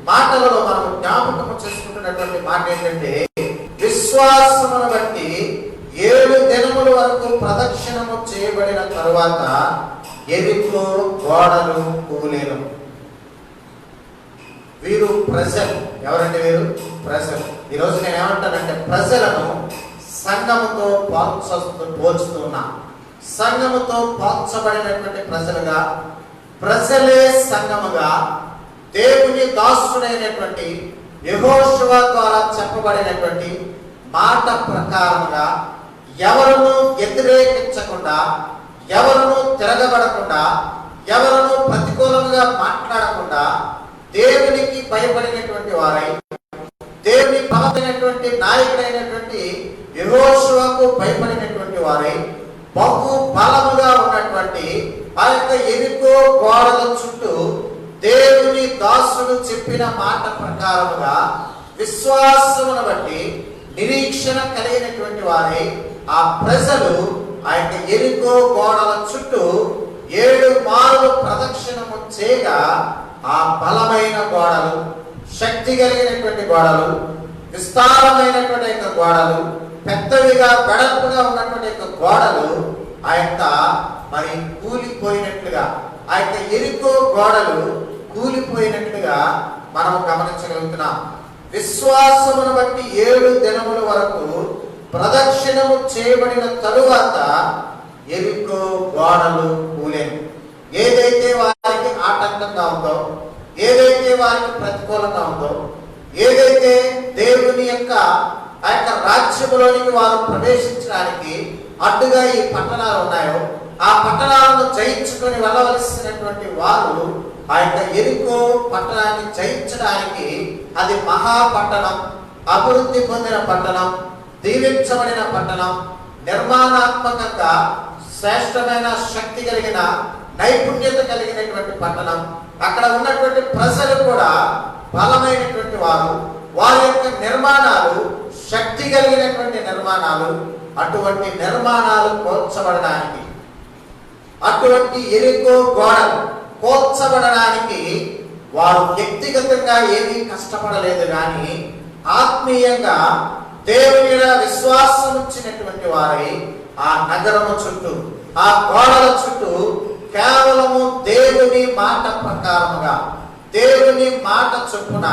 మాటలలో మనం జ్ఞాపకం చేసుకుంటున్నటువంటి మాట ఏంటంటే, విశ్వాసమును బట్టి 7 దినముల వరకు ప్రదక్షిణము చేయబడిన తరువాత ఎరికో గోడలు కూలేను. వీరు ప్రజలు. ఎవరంటే వీరు ప్రజలు. ఈరోజు నేను ఏమంటానంటే ప్రజలను సంఘముతో పోల్చుతున్నా. సంఘముతో పోల్చబడినటువంటి ప్రజలుగా, ప్రజలే సంఘముగా దేవుని దాసుడైనటువంటి యెహోషువ ద్వారా చెప్పబడినటువంటి మాట ప్రకారముగా ఎవరును వ్యతిరేకించకుండా, ఎవరును తిరగబడకుండా, ఎవరును ప్రతికూలంగా మాట్లాడకుండా దేవునికి భయపడినటువంటి వారై, దేవుని ప్రవక్తైనటువంటి నాయకుడైనటువంటి యెహోషువకు భయపడినటువంటి వారై బహు బలముగా ఉన్నటువంటి ఆ యొక్క ఎరికో గోడల చుట్టూ దేవుని దాసుడు చెప్పిన మాట ప్రకారముగా విశ్వాసమును బట్టి నిరీక్షణ కలిగినటువంటి వారై ఆ ప్రజలు ఆ యొక్క ఎరికో గోడల చుట్టూ 7 మార్లు ప్రదక్షిణము చేయగా ఆ బలమైన గోడలు, శక్తి కలిగినటువంటి గోడలు, విస్తారమైనటువంటి యొక్క గోడలు, పెద్దవిగా వెడల్పుగా ఉన్నటువంటి యొక్క గోడలు ఆ యొక్క మరి కూలిపోయినట్లుగా, ఆ యొక్క ఎరికో గోడలు కూలిపోయినట్లుగా మనం గమనించగలుగుతున్నాం. విశ్వాసమును బట్టి 7 దినముల వరకు ప్రదక్షిణము చేయబడిన తరువాత ఎరికో గోడలు కూలేను. ఏదైతే వారికి ఆటంకంగా ఉందో, ఏదైతే వారికి ప్రతికూలంగా ఉందో, ఏదైతే దేవుని యొక్క ఆ యొక్క రాజ్యములోనికి వారు ప్రవేశించడానికి అడ్డుగా ఈ పట్టణాలు ఉన్నాయో, ఆ పట్టణాలను జయించుకొని వెళ్ళవలసినటువంటి వారు ఆ యొక్క ఎరికో పట్టణాన్ని జయించడానికి, అది మహాపట్టణం, అభివృద్ధి పొందిన పట్టణం, దీవించబడిన పట్టణం, నిర్మాణాత్మకంగా శ్రేష్టమైన శక్తి కలిగిన నైపుణ్యత కలిగినటువంటి పట్టణం. అక్కడ ఉన్నటువంటి ప్రజలు కూడా బలమైనటువంటి వారు, వారి యొక్క నిర్మాణాలు శక్తి కలిగినటువంటి నిర్మాణాలు. అటువంటి నిర్మాణాలు కోల్చబడడానికి, అటువంటి ఎరికో గోడలు కోల్చబడడానికి వారు వ్యక్తిగతంగా ఏమీ కష్టపడలేదు, కానీ ఆత్మీయంగా దేవుని మీద విశ్వాసం ఇచ్చినటువంటి వారై ఆ నగరము చుట్టూ, ఆ గోడల చుట్టూ కేవలము దేవుని మాట ప్రకారముగా, దేవుని మాట చొప్పున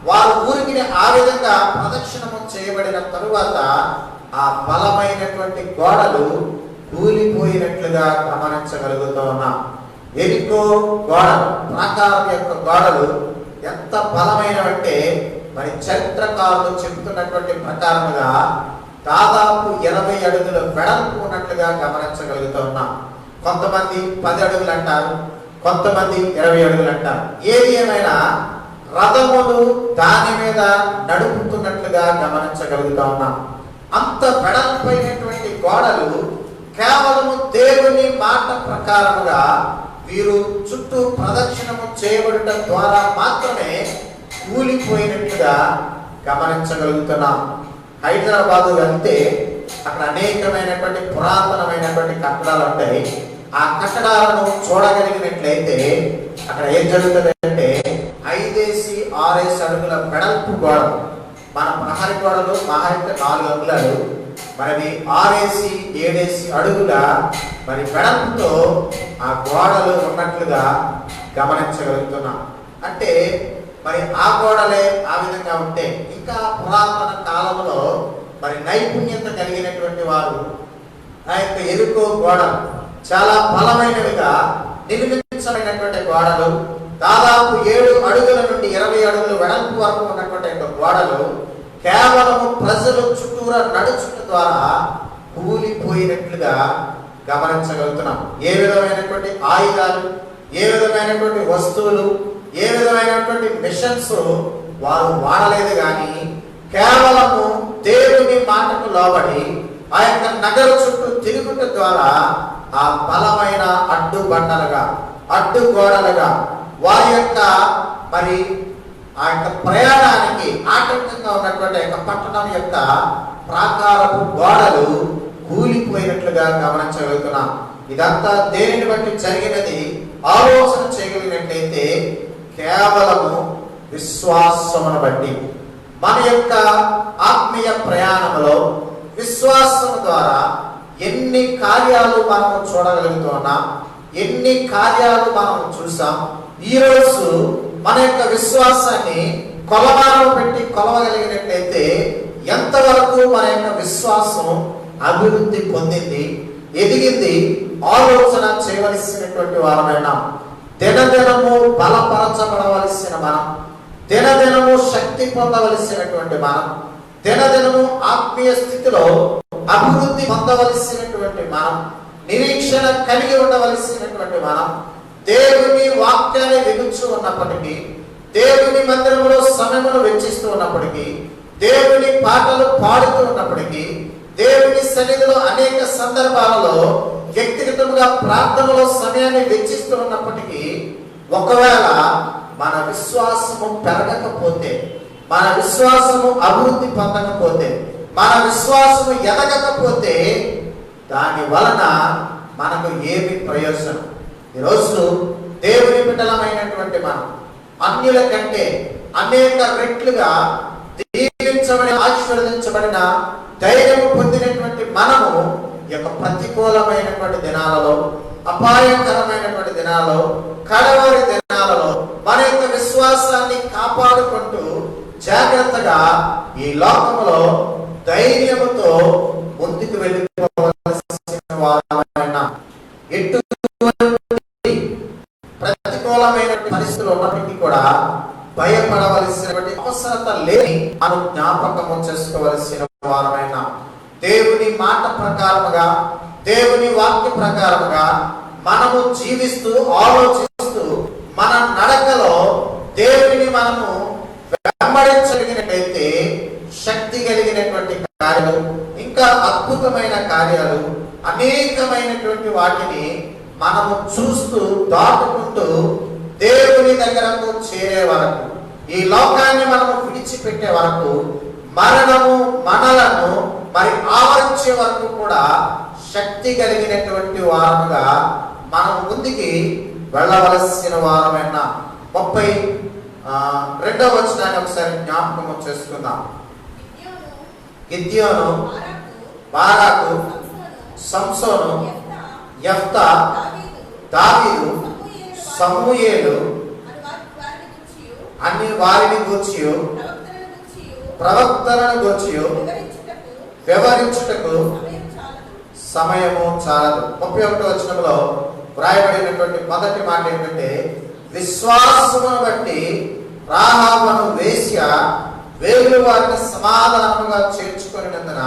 వారు ఊరికి ఆ విధంగా ప్రదక్షిణము చేయబడిన తరువాత ఆ బలమైనటువంటి గోడలు కూలిపోయినట్లుగా గమనించగలుగుతూ ఉన్నాం. ఎరికో గోడలు, ప్రాకారం యొక్క గోడలు ఎంత బలమైనవంటే, మరి చరిత్రకారులు చెబుతున్నటువంటి ప్రకారముగా దాదాపు 20 అడుగుల వెడల్పు ఉన్నట్లుగా గమనించగలుగుతూ ఉన్నాం. కొంతమంది 10 అడుగులు అంటారు, కొంతమంది 20 అడుగులు అంటారు. ఏది ఏమైనా రథములు దాని మీద నడుపుతున్నట్లుగా గమనించగలుగుతా ఉన్నాం. అంత వెడల్పైనటువంటి గోడలు కేవలము దేవుని మాట ప్రకారముగా వీరు చుట్టూ ప్రదక్షిణము చేయబడటం ద్వారా మాత్రమే కూలిపోయినట్లుగా గమనించగలుగుతున్నాం. హైదరాబాదు వెళ్తే అక్కడ అనేకమైనటువంటి పురాతనమైనటువంటి కట్టడాలు ఉంటాయి. ఆ కట్టడాలను చూడగలిగినట్లయితే అక్కడ ఏం జరుగుతుందంటే, 5-6 అడుగుల వెడల్పు గోడలు, మన ప్రహరీ గోడలు మహా అయితే 4 అంగుళాలు, మరి 6-7 అడుగుల మరి వెడల్పుతో ఆ గోడలు ఉన్నట్లుగా గమనించగలుగుతున్నాం. అంటే మరి ఆ గోడలే ఆ విధంగా ఉంటే, ఇంకా పురాతన కాలంలో మరి నైపుణ్యత కలిగినటువంటి వారు ఆ యొక్క ఎరుకో గోడలు చాలా బలమైనవిగా నిర్మించబడినటువంటి గోడలు, దాదాపు 7 అడుగుల నుండి 20 అడుగుల వెడల్పు వరకు ఉన్నటువంటి గోడలు కేవలము ప్రజలు చుట్టూరా నడుచుట ద్వారా కూలిపోయినట్లుగా గమనించగలుగుతున్నాం. ఏ విధమైనటువంటి ఆయుధాలు, ఏ విధమైనటువంటి వస్తువులు, ఏ విధమైనటువంటి మిషన్స్ వారు వాడలేదు, కానీ కేవలము దేవుని మాటకు లోబడి ఆ యొక్క నగర చుట్టూ తిరుగుట ద్వారా ఆ బలమైన అడ్డుబండలుగా, అడ్డుగోడలుగా వారి యొక్క మరి ఆ యొక్క ప్రయాణానికి ఆటంకంగా ఉన్నటువంటి యొక్క పట్టణం యొక్క ప్రాకారపు గోడలు కూలిపోయినట్లుగా గమనించగలుగుతున్నాం. ఇదంతా దేనిని బట్టి జరిగినది ఆలోచన చేయగలిగినట్లయితే కేవలము విశ్వాసమును బట్టి. మన యొక్క ఆత్మీయ ప్రయాణంలో విశ్వాసము ద్వారా ఎన్ని కార్యాలు మనము చూడగలుగుతున్నాం, ఎన్ని కార్యాలు మనం చూసాం. ఈరోజు మన యొక్క విశ్వాసాన్ని కొలమానం పెట్టి కొలవగలిగినట్లయితే ఎంతవరకు మన యొక్క విశ్వాసం అభివృద్ధి పొందింది, ఎదిగింది, ఆలోచన చేయవలసినటువంటి వారమైనా. దినదినము బలపరచబడవలసిన మనం, దినదినము శక్తి పొందవలసినటువంటి మనం, దినదినము ఆత్మీయ స్థితిలో అభివృద్ధి పొందవలసినటువంటి మనం, నిరీక్షణ కలిగి ఉండవలసినటువంటి మనం, దేవుని వాక్యాన్ని వినుచు ఉన్నప్పటికీ, దేవుని మందిరంలో సమయమును వెచ్చిస్తూ ఉన్నప్పటికీ, దేవుని పాటలు పాడుతూ ఉన్నప్పటికీ, దేవుని సన్నిధిలో అనేక సందర్భాలలో వ్యక్తిగతంగా ప్రార్థనలో సమయాన్ని వెచ్చిస్తూ ఉన్నప్పటికీ, ఒకవేళ మన విశ్వాసము పెరగకపోతే, మన విశ్వాసము అభివృద్ధి పొందకపోతే, మన విశ్వాసము ఎదగకపోతే దాని వలన మనకు ఏమి ప్రయోజనం? ఈరోజు దేవుని బిడ్డలమైనటువంటి మనం అన్యుల కంటే అనేక రెట్లుగా దీవించబడి ఆశీర్వదించబడిన ధైర్యము పొందినటువంటి మనము ఈ యొక్క ప్రతికూలమైనటువంటి దినాలలో, అపాయకరమైనటువంటి దినాలలో, కడవరి దినాలలో మన యొక్క విశ్వాసాన్ని కాపాడుకుంటూ జాగ్రత్తగా ఈ లోకములో ధైర్యముతో ముందుకు వెళ్ళిపోవలసిన వారమైన ఎటువంటి ప్రతికూలమైన పరిస్థితులు ఉన్నప్పటికీ కూడా భయపడవలసినటువంటి అవసరత లేని మనం జ్ఞాపకము చేసుకోవలసిన వారమైన దేవుని మాట ప్రకారముగా, దేవుని వాక్య ప్రకారముగా మనము జీవిస్తూ ఆలోచిస్తూ మన నడకలో దేవుని మనము వెంబడించగలిగినట్లయితే శక్తి కలిగినటువంటి కార్యాలు, ఇంకా అద్భుతమైన కార్యాలు, అనేకమైనటువంటి వాటిని మనము చూస్తూ దాటుకుంటూ దేవుని దగ్గరకు చేరే వరకు, ఈ లోకాన్ని మనము విడిచిపెట్టే వరకు, మరణము మనలను మరి ఆవరించే వరకు కూడా శక్తి కలిగినటువంటి వారముగా మనం ముందుకి వెళ్ళవలసిన వారమైన 32వ వచనాన్ని ఒకసారి జ్ఞాపకం చేసుకుందాం. గిద్యోను, బారాకు, సంసోను, యెఫ్తా, దావీదు, సమూయేలు అన్ని వారిని గూర్చి ప్రవక్తలను గూర్చి వివరించుటకు సమయము చాలదు. 31వ వచనంలో వ్రాయబడినటువంటి మొదటి మాట ఏంటంటే, విశ్వాసమును బట్టి రాహాబును వేశ్య వేలు వారిని సమాధానముగా చేర్చుకొనినందున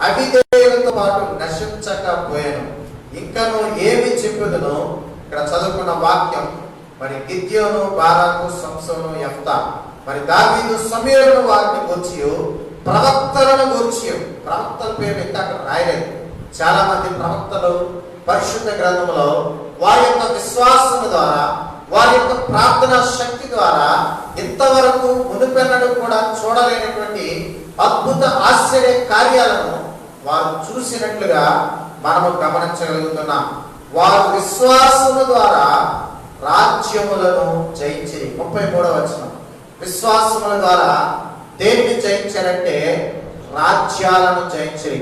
అవిధేయులతో పాటు నశించకపోయాను. ఇంకను ఏమి చెప్పుదును? ఇక్కడ చదువుకున్న వాక్యం మరి గిద్యోను, బారాకు, సంసోను, యెఫ్తా, మరి దావీదు, సమూయేలు వారిని గూర్చి ప్రవక్తలను గూర్చి, ప్రవక్తల పేరు ఇంకా అక్కడ రాయలేదు. చాలా మంది ప్రవక్తలు పరిశుద్ధ గ్రంథంలో వారి యొక్క విశ్వాసం ద్వారా, వారి యొక్క ప్రార్థనా శక్తి ద్వారా ఇంతవరకు మునుపెన్నడూ కూడా చూడలేనటువంటి అద్భుత ఆశ్చర్య కార్యాలను వారు చూసినట్లుగా మనము గమనించగలుగుతున్నాం. వారు విశ్వాసము ద్వారా రాజ్యములను జయించి, 33వ వచనం, విశ్వాసముల ద్వారా దేన్ని జయించారంటే రాజ్యాలను జయించి,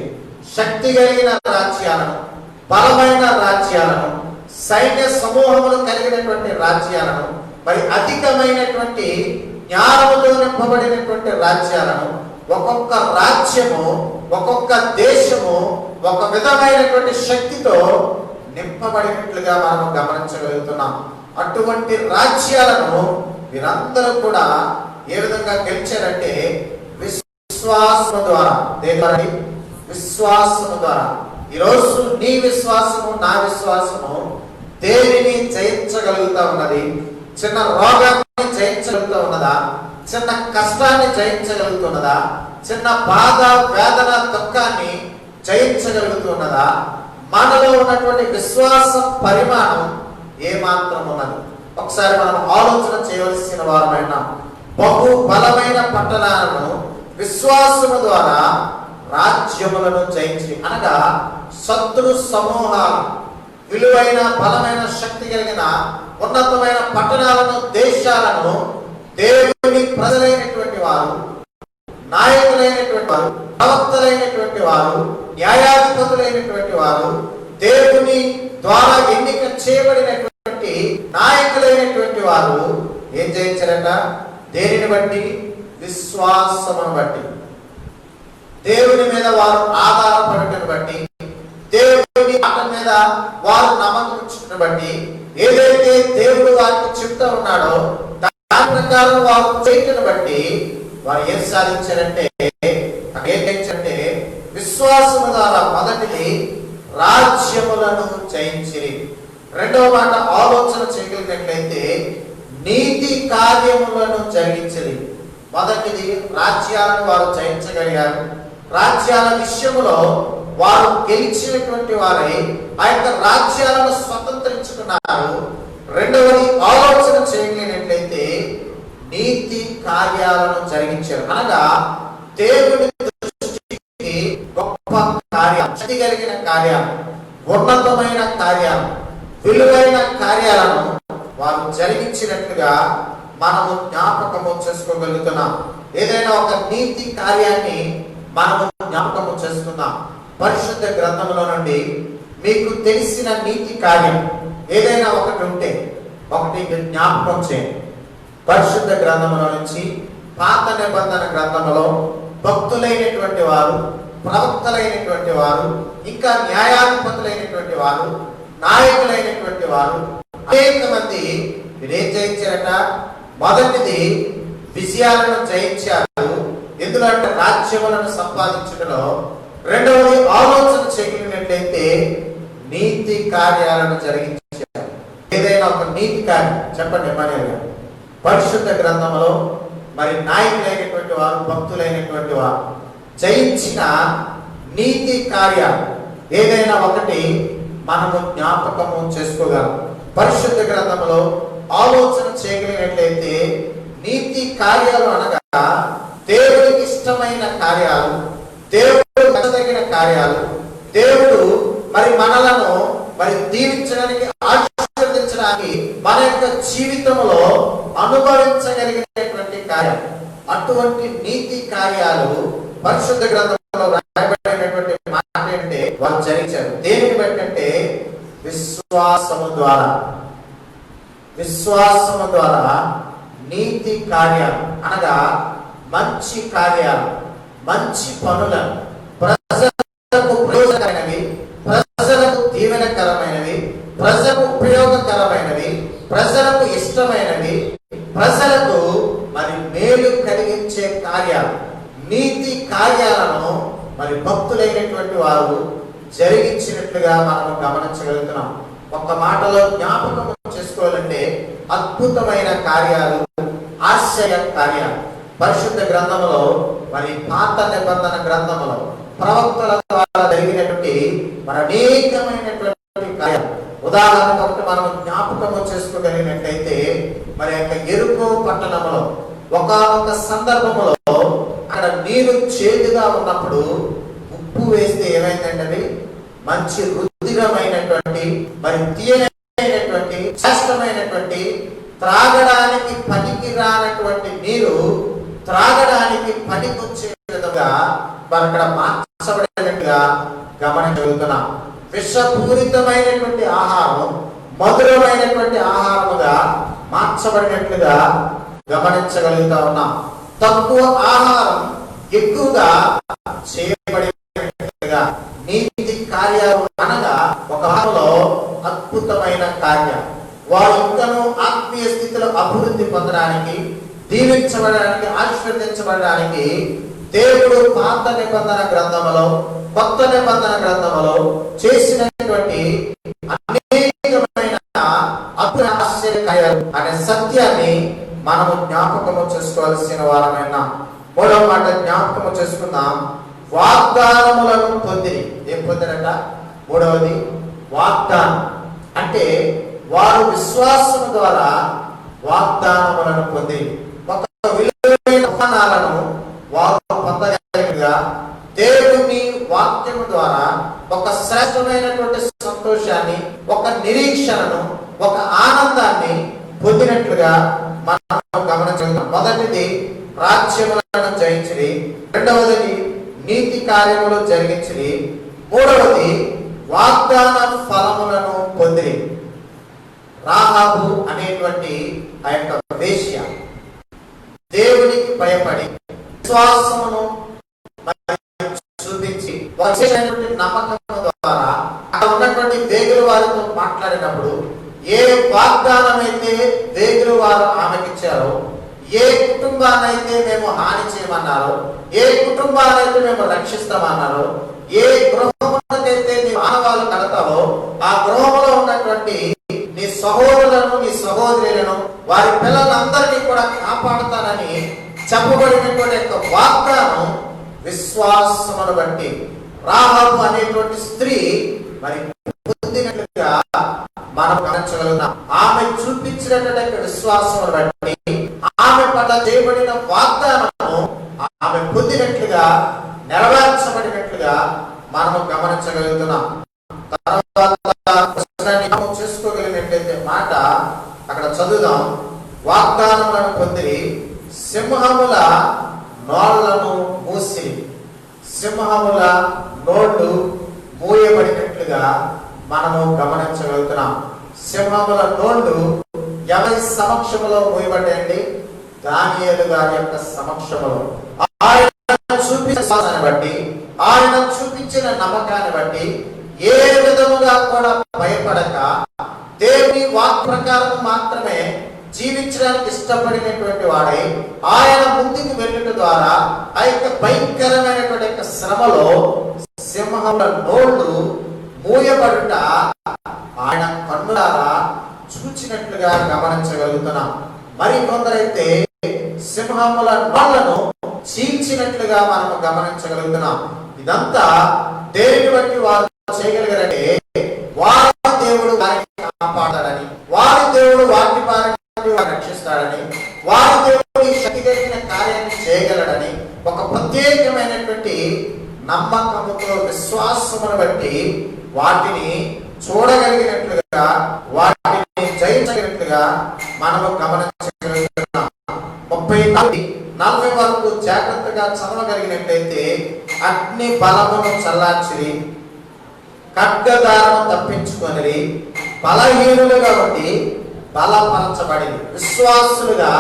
శక్తి కలిగిన రాజ్యాలను, బలమైన రాజ్యాలను, సైన్య సమూహములు కలిగినటువంటి రాజ్యాలను, మరి అధికమైనటువంటి జ్ఞానముతో నింపబడినటువంటి రాజ్యాలను, ఒక్కొక్క రాజ్యము, ఒక్కొక్క దేశము ఒక విధమైనటువంటి శక్తితో నింపబడినట్లుగా మనం గమనించగలుగుతున్నాం. అటువంటి రాజ్యాలను వీరందరూ కూడా ఏ విధంగా గెలిచారంటే విశ్వాసము ద్వారా. దేని? విశ్వాసము ద్వారా. ఈరోజు నీ విశ్వాసము, నా విశ్వాసము దేనిని జయించగలుగుతా ఉన్నది? చిన్న రోగాన్ని జయించగలుగుతా ఉన్నదా? చిన్న కష్టాన్ని జయించగలుగుతున్నదా? చిన్న బాధ, వేదన, దుఃఖాన్ని జయించగలుగుతున్నదా? మనలో ఉన్నటువంటి విశ్వాస పరిమాణం ఏమాత్రం ఉన్నది? ఒకసారి మనం ఆలోచన చేయవలసిన వారమైన బహు బలమైన పట్టణాలను విశ్వాసము ద్వారా రాజ్యములను జయించి, అనగా శత్రు సమూహాలు, విలువైన బలమైన శక్తి కలిగిన ఉన్నతమైన పట్టణాలను, దేశాలను దేవుని ప్రజలైనటువంటి వారు, నాయకులైనటువంటి వారు, ప్రవక్తలైనటువంటి వారు, న్యాయాధిపతులైనటువంటి వారు, దేవుని ద్వారా ఎన్నిక చేయబడినటువంటి నాయకులైనటువంటి వారు ఏం జయించారట? దేనిని బట్టి? విశ్వాసమును బట్టి. దేవుని మీద వారు ఆధారపడటను బట్టి, దేవుని మాట మీద వారు నమ్మకం బట్టి, ఏదైతే దేవుడు వారికి చెప్తా ఉన్నాడో దాని ప్రకారం వారు చేయటను బట్టి వారు ఏం సాధించారంటే, విశ్వాసము ద్వారా మొదటిది రాజ్యములను జయించిరి. రెండవ మాట ఆలోచన చేయగలిగినట్లయితే నీతి కార్యములను జరిగించిరి. మొదటిది రాజ్యాలను వారు జయించగలిగారు. రాజ్యాల విషయంలో వారు గెలిచినటువంటి వారై ఆ యొక్క రాజ్యాలను స్వతంత్రించుకున్నారు. రెండవది ఆలోచన చేయగలిగినట్లయితే నీతి కార్యాలను జరిగించారు. అనగా దేవుని దృష్టికి గొప్ప కార్యాలు, శక్తి కలిగిన కార్యాలు, ఉన్నతమైన కార్యాలు, విలువైన కార్యాలను వారు జరిగించినట్లుగా మనము జ్ఞాపకము చేసుకోగలుగుతున్నాం. ఏదైనా ఒక నీతి కార్యాన్ని మనము జ్ఞాపకము చేసుకుందాం. పరిశుద్ధ గ్రంథంలో నుండి మీకు తెలిసిన నీతి కార్యం ఏదైనా ఒకటి ఉంటే ఒకటి జ్ఞాపకం చేయండి. పరిశుద్ధ గ్రంథంలో నుంచి పాత నిబంధన గ్రంథంలో భక్తులైనటువంటి వారు, ప్రవక్తలైనటువంటి వారు, ఇంకా న్యాయాధిపతులైనటువంటి వారు, నాయకులైనటువంటి వారు అనేక మంది వీరేం జయించారట? మొదటిది విజయాలను జయించారు. ఎందులో అంటే రాజ్యములను సంపాదించడంలో. రెండవది ఆలోచన చేయగలిగినట్లయితే నీతి కార్యాలను జరిగించారు. ఏదైనా ఒక నీతి కార్యం చెప్పండి ఎమ్మెల్యేగా. పరిశుద్ధ గ్రంథంలో మరి నాయకులైనటువంటి వారు, భక్తులైనటువంటి వారు జయించిన నీతి కార్యాలు ఏదైనా ఒకటి మనము జ్ఞాపకము చేసుకోగలం. పరిశుద్ధ గ్రంథంలో ఆలోచన చేయగలిగినట్లయితే నీతి కార్యాలు అనగా దేవుడికి ఇష్టమైన కార్యాలు, దేవుడు మెచ్చదగిన కార్యాలు, దేవుడు మరి మనలను మరి దీవించడానికి, ఆశీర్వదించడానికి మన యొక్క జీవితంలో అనుభవించగలిగినటువంటి కార్యం. అటువంటి నీతి కార్యాలు పరిశుద్ధ గ్రంథంలో రాయబడినటువంటి మాట ఏంటంటే వారు జరిగించారు. దేనిని బట్టి? విశ్వాసము ద్వారా. విశ్వాసము ద్వారా నీతి కార్యాలు అనగా మంచి కార్యాలు, మంచి పనులను, ప్రజలకు ప్రయోజనకరమైనవి, ప్రజలకు దీవెనకరమైనవి, ప్రజలకు ఉపయోగకరమైనవి, ప్రజలకు ఇష్టమైనవి, ప్రజలకు మరి మేలు కలిగించే కార్యాలు, నీతి కార్యాలను మరి భక్తులైనటువంటి వారు జరిగించినట్లుగా మనము గమనించగలుగుతున్నాం. ఒక్క మాటలో జ్ఞాపకం చేసుకోవాలంటే అద్భుతమైన కార్యాలు, ఆశ్చర్య కార్యాలు పరిశుద్ధ గ్రంథంలో మరి పాత నిబంధన గ్రంథంలో ప్రవక్తల ద్వారా జరిగినటువంటి మరి అనేకమైనటువంటి కార్యాలు. ఉదాహరణకు ఒకటి మనం జ్ఞాపకము చేసుకోగలిగినట్లయితే మరి యొక్క ఎరుకో పట్టణంలో ఒకానొక సందర్భంలో అక్కడ నీరు చేదుగా ఉన్నప్పుడు ఉప్పు వేస్తే ఏమైందంటే మంచి రుధిరమైనటువంటి మరి తీయనైనటువంటి శ్రేష్టమైనటువంటి త్రాగడానికి పనికి రానటువంటి నీరు త్రాగడానికి పనికొచ్చే విధంగా మరి అక్కడ మార్చబడినట్టుగా గమనించగలుగుతున్నాం. విషపూరితమైనటువంటి ఆహారం మధురమైనటువంటి ఆహారముగా మార్చబడినట్లుగా గమనించగలుగుతా ఉన్నాం. తక్కువ ఆహారం ఎక్కువగా చేయబడినట్లుగా నీతి కార్యాలు అనగా ఒక భాగంలో అద్భుతమైన కార్యం. వారు ఇంకనూ ఆత్మీయ స్థితిలో అభివృద్ధి పొందడానికి, దీవించబడడానికి, ఆశీర్వదించబడడానికి దేవుడు పాత నిబంధన గ్రంథంలో, కొత్త నిబంధన గ్రంథంలో చేసినటువంటి అనేకమైన అద్భుత ఆశ్చర్య కార్యాలు అనే సత్యాన్ని మనము జ్ఞాపకము చేసుకోవాల్సిన వారమైనా. మూడవ మాట జ్ఞాపకము చేసుకుందాం. వాగ్దానములను పొందిరి. ఏం పొందిరట? మూడవది వాగ్దానం. అంటే వారు విశ్వాసం ద్వారా వాగ్దానములను పొంది ఒక విలువైన వాగ్దానాలను వారు పొందగలిగా దేవుని వాక్యము ద్వారా ఒక శ్రేష్టమైనటువంటి సంతోషాన్ని, ఒక నిరీక్షణను, ఒక ఆనందాన్ని పొందినట్లుగా మనం గమనించగలం. మొదటిది రాజ్యములను జయించిరి, రెండవది నీతి కార్యములు జరిగించిరి, మూడవది వాగ్దాన ఫలములను పొందిరి. రాహాబు అనేటువంటి ఆ యొక్క వేశ్య దేవునికి భయపడి విశ్వాసమును చూపించి నమ్మకం ద్వారా అక్కడ ఉన్నటువంటి వేగుల వారితో మాట్లాడినప్పుడు ఏ వాగ్దానం అయితే వేగుల వారు ఆమెకిచ్చారో, ఏ కుటుంబాన్నైతే మేము హాని చేయమన్నారో, ఏ కుటుంబాన్నైతే మేము రక్షిస్తామన్నారో, ఏ గృహమునకైతే నీ మానవాళ్ళు కడతావో ఆ గృహంలో ఉన్నటువంటి నీ సహోదరులను, నీ సహోదరులను, వారి పిల్లలందరినీ కూడా కాపాడుతానని చెప్పబడినటువంటి యొక్క వాగ్దానం విశ్వాసమును బట్టి రాహాబు అనేటువంటి స్త్రీ మరి పొందినట్లుగా మనం గమనించగలుగుతాం. ఆమె చూపించినటువంటి విశ్వాసమును బట్టి ఆమె పట్ల చేయబడిన వాగ్దానము ఆమె పొందినట్లుగా, నెరవేర్చబడినట్లుగా మనము గమనించగలుగుతున్నాం. చేసుకోగలిగినట్లయితే మాట అక్కడ చదువుదాం. వాగ్దానములను పొందిరి, సింహముల నోళ్లను మూసి, సింహముల నోళ్లు మూయబడినట్లుగా మనము గమనించగలుగుతున్నాం. సింహముల నోళ్లు ఎవరి సమక్షములో మూయబడ్డాయండి? దానియేలు గారి యొక్క సమక్షములో. ఆయన చూపించిన బట్టి, ఆయన చూపించిన నమ్మకాన్ని బట్టి ఏ విధముగా కూడా భయపడక దేవుని వాక్ ప్రకారం మాత్రమే జీవించడానికి ఇష్టపడినటువంటి వాడై ఆయన ముందుకు వెళ్ళుట ద్వారా ఆ యొక్క భయంకరమైనటువంటి యొక్క శ్రమలో సింహముల నోళ్ళు మూయబడుట ఆయన కన్నులారా చూచినట్లుగా గమనించగలుగుతున్నాం. మరి కొందరైతే సింహముల నోళ్లను చీల్చినట్లుగా మనం గమనించగలుగుతున్నాం. ఇదంతా దేవుని బట్టి వారు చేయగలిగారంటే వారి దేవుడు వారిని కాపాడాలని, వారి దేవుడు వారిని రక్షిస్తాడని, వారి దేవుడు ఈ శక్తి కలిగిన కార్యాన్ని చేయగలడని ఒక ప్రత్యేకమైనటువంటి నమ్మకముతో విశ్వాసమును బట్టి వాటిని చూడగలిగినట్లుగా, వాటిని జయించగలిగినట్లుగా మనము గమనించగలుగుతున్నాం. 30-40 వరకు జాగ్రత్తగా చదవగలిగినట్లయితే అగ్ని బలమును చల్లార్చిరి, ఖడ్గదారము తప్పించుకొని బలహీనులుగా ఉండి బలపరచబడి విశ్వాసులుగా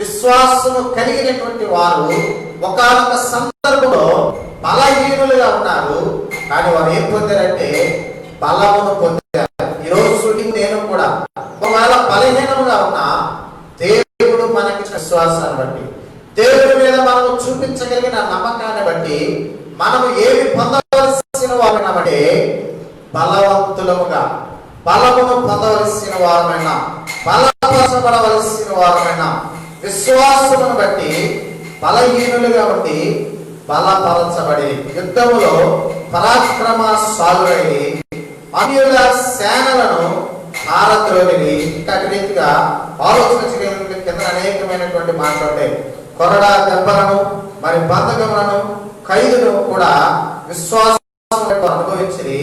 విశ్వాసము కలిగినటువంటి వారు ఒకానొక సందర్భంలో బలహీనులుగా ఉన్నారు. కానీ వారు ఏం పొందారంటే బలమును పొందారు. ఈరోజు నేను కూడా ఒకవేళ బలహీనముగా ఉన్నా దేవుడు మనకి విశ్వాసాన్ని బట్టి, దేవుడి మీద మనము చూపించగలిగిన నమ్మకాన్ని బట్టి మనము ఏమి పొందవలసిన వారమంటే బలవంతులముగా, బలమును పొందవలసిన వారమైనా, బలపరచబడవలసిన వారమైనా విశ్వాసమును బట్టి బలహీనులుగా ఉండి బలపరచబడి యుద్ధములో పరాక్రమశాలురై అన్యుల సేనలను ఆరద్రోలిని. ఇంకా రీతిగా ఆలోచన చేయగలిగిన కింద అనేకమైనటువంటి మాట్లాడే కొరడా దెబ్బలను మరి బంధకములను ఖైదును కూడా విశ్వాసం అనుభవించి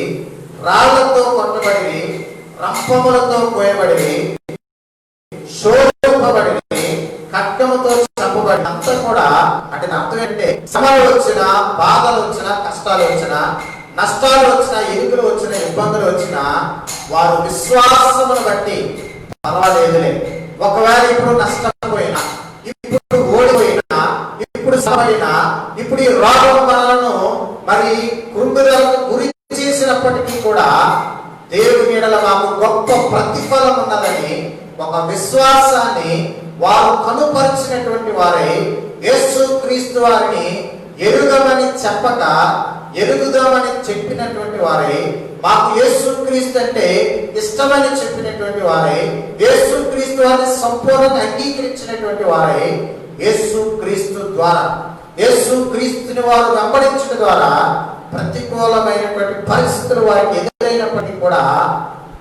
రాళ్లతో కొట్టబడి, రంపములతో కోయబడి, శోధింపబడి, ఖడ్గముతో చంపబడి అంతా కూడా అంటే అర్థం ఏంటంటే శ్రమలు వచ్చినా, బాధలు వచ్చినా, కష్టాలు వచ్చినా, నష్టాలు వచ్చినా, ఇరుకులు వచ్చినా, ఇబ్బందులు వచ్చినా వారు విశ్వాసమును బట్టి పర్వాలేదులే, ఒకవేళ ఇప్పుడు నష్టపోయినా, ఇప్పుడు ఓడిపోయినా, ఇప్పుడు సమయినా, ఇప్పుడు ఈ రోగం మనలను మరి కృంగుదలకు గురి చేసినప్పటికీ కూడా దేవుని ఎడల మాకు గొప్ప ప్రతిఫలం ఉన్నదని ఒక విశ్వాసాన్ని వారు కనుపరిచినటువంటి వారై యేసుక్రీస్తు వారిని ఎరుగమని చెప్పక ఎరుగుదామని చెప్పినటువంటి వారై, మాకు యేసుక్రీస్తు అంటే ఇష్టమని చెప్పినటువంటి వారై, యేసుక్రీస్తు వారిని సంపూర్ణంగా అంగీకరించినటువంటి వారై యేసుక్రీస్తు ద్వారా, యేసుక్రీస్తుని వారు వెంబడించడం ద్వారా ప్రతికూలమైనటువంటి పరిస్థితులు వారికి ఎదురైనప్పటికీ కూడా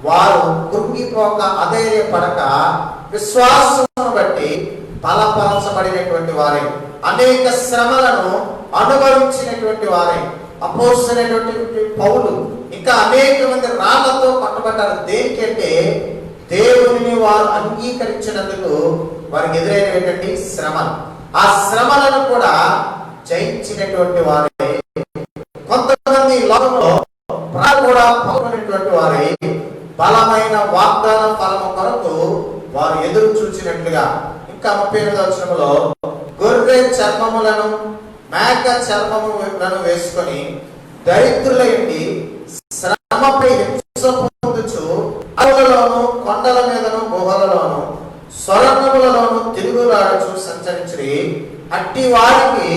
వారు కృంగిపోక, అధైర్యపడక విశ్వాసమును బట్టి బలపరచబడినటువంటి వారే, అనేక శ్రమలను అనుభవించినటువంటి వారే. అపోస్తలుడైనటువంటి పౌలు ఇంకా అనేక మంది రాళ్లతో కొట్టబడ్డారు. దేనికంటే దేవుని వారు అంగీకరించినందుకు వారికి ఎదురైనటువంటి శ్రమలు, ఆ శ్రమలను కూడా జయించినటువంటి వారే. కొంతమంది లోకంలో కూడా పాల్గొనేటువంటి వారై బలమైన వాగ్దాన ఫలము కొరకు వారు ఎదురు చూచినట్లుగా. ఇంకా 38వ వచనములో గొర్రె చర్మములను మేక చర్మములను వేసుకొని దరిద్రులైండి శ్రమపై హింస పొందుచు అడవులలోను, కొండల మీదను, గుహలలోను, సొరంగములలోను తిరుగులాడుచు సంచరించి అట్టి వారికి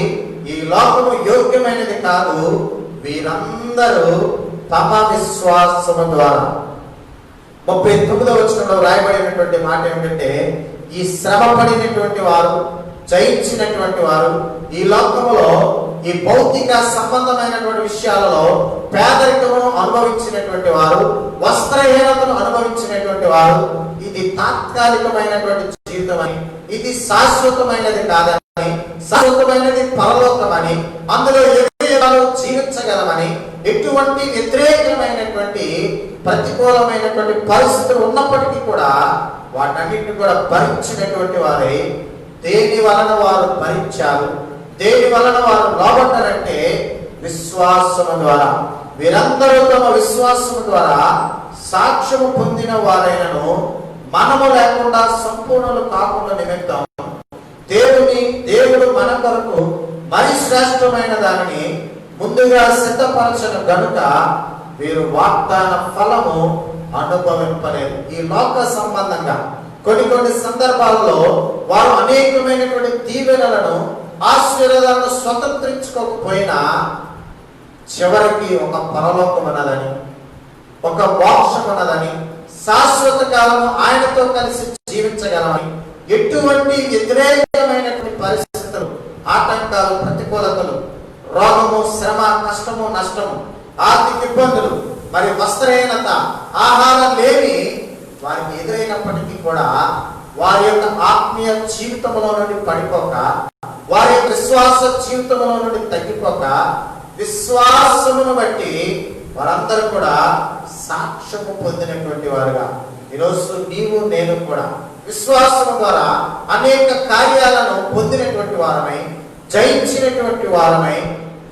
ఈ లోకము యోగ్యమైనది కాదు, వీరందరూ తమ విశ్వాసము ద్వారా. 39వ వచనంలో రాయబడినటువంటి మాట ఏమిటంటే ఈ శ్రమ పడినటువంటి వారు, జయించినటువంటి వారు, ఈ లోకములో ఈ భౌతిక సంబంధమైనటువంటి విషయాలలో పేదరికమును అనుభవించినటువంటి వారు, వస్త్రహీనతను అనుభవించినటువంటి వారు, ఇది తాత్కాలికమైనటువంటి జీవితం అని, ఇది శాశ్వతమైనది కాదని, శాశ్వతమైనది పరలోకమని, అందులో జీవించగలమని, ఎటువంటి వ్యతిరేకమైనటువంటి ప్రతికూలమైనటువంటి పరిస్థితులు ఉన్నప్పటికీ కూడా వాటన్నిటిని కూడా భరించినటువంటి వారే. దేని వలన వారు భరించారు, దేని వలన వారు లోబడ్డారంటే విశ్వాసము ద్వారా. వీరందరూ తమ విశ్వాసము ద్వారా సాక్ష్యము పొందిన వారైనను మనము లేకుండా సంపూర్ణులు కాకుండా నిమిత్తం దేవుడు మన కొరకు మరి శ్రేష్టమైన దానిని ముందుగా సిద్ధపరచను గనుక వీరు వాగ్దాన ఫలము అనుభవింపలేదు. ఈ లోక సంబంధంగా కొన్ని సందర్భాల్లో వారు అనేకమైనటువంటి దీవెనలను ఆశీర్వాదాలను స్వతంత్రించుకోకపోయినా చివరికి ఒక పరలోకం ఉన్నదని, ఒక మోక్షం ఉన్నదని, శాశ్వత కాలము ఆయనతో కలిసి జీవించగలమని, ఎటువంటి వ్యతిరేకమైనటువంటి పరిస్థితులు, ఆటంకాలు, ప్రతికూలతలు, రోగము, శ్రమ, కష్టము, నష్టము, ఆర్థిక ఇబ్బందులు, మరి వస్త్రహీనత, ఆహారం లేని వారికి ఎదురైనప్పటికీ కూడా వారి యొక్క ఆత్మీయ జీవితంలో నుండి పడిపోక, వారి యొక్క విశ్వాస జీవితంలో నుండి తగ్గిపోక, విశ్వాసమును బట్టి వారందరూ కూడా సాక్ష్యము పొందినటువంటి వారుగా ఈరోజు నీవు నేను కూడా విశ్వాసము ద్వారా అనేక కార్యాలను పొందినటువంటి వారమై, జయించినటువంటి వారమై,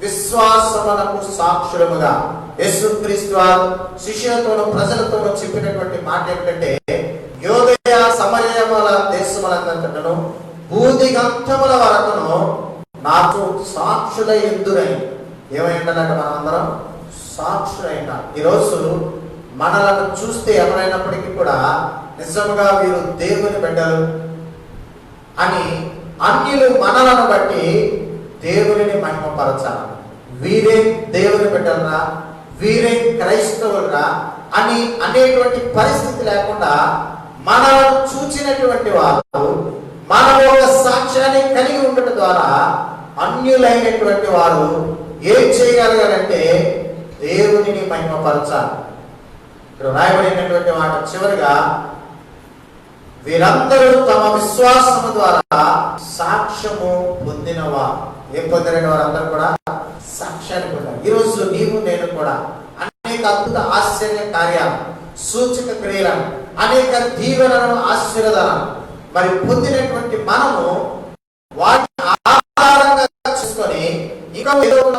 విశ్వాసమునకు సాక్షులముగా యేసుక్రీస్తు వారు శిష్యులతోనూ ప్రజలతోనూ చెప్పినటువంటి మాట ఏంటంటే, యోదయ సమరయముల దేశములంతటను భూదిగంతముల వరకును నాకు సాక్షుల ఎందురని. ఏమైందనంటే మనం అందరం సాక్షులైన. ఈరోజు మనలను చూస్తే ఎవరైనప్పటికీ కూడా నిజంగా వీరు దేవుని బిడ్డలు అని అన్యులు మనలను బట్టి దేవుని మహిమపరచాలి. వీరే దేవుని బిడ్డలరా, వీరే క్రైస్తవులరా అని అనేటువంటి పరిస్థితి లేకుండా మనలను చూచినటువంటి వారు మనం ఒక సాక్ష్యాన్ని కలిగి ఉండటం ద్వారా అన్యులైనటువంటి వారు ఏం చేయగలగాలంటే దేవునిని మహిమపరచాలి. ఇక్కడ రాయబడినటువంటి మాట చివరిగా, వీరందరూ తమ విశ్వాసము ద్వారా సాక్ష్యము పొందినవా. ఏం పొందిన వారందరూ కూడా సాక్ష్యాన్ని పొందారు. ఈరోజు నీవు నేను కూడా అనేక అద్భుత ఆశ్చర్య కార్యాలు, సూచక క్రియలను, అనేక దీవెనలను, ఆశీర్వాదాలను మరి పొందినటువంటి మనము వాటిని ఆధారంగా చేసుకొని ఇంకా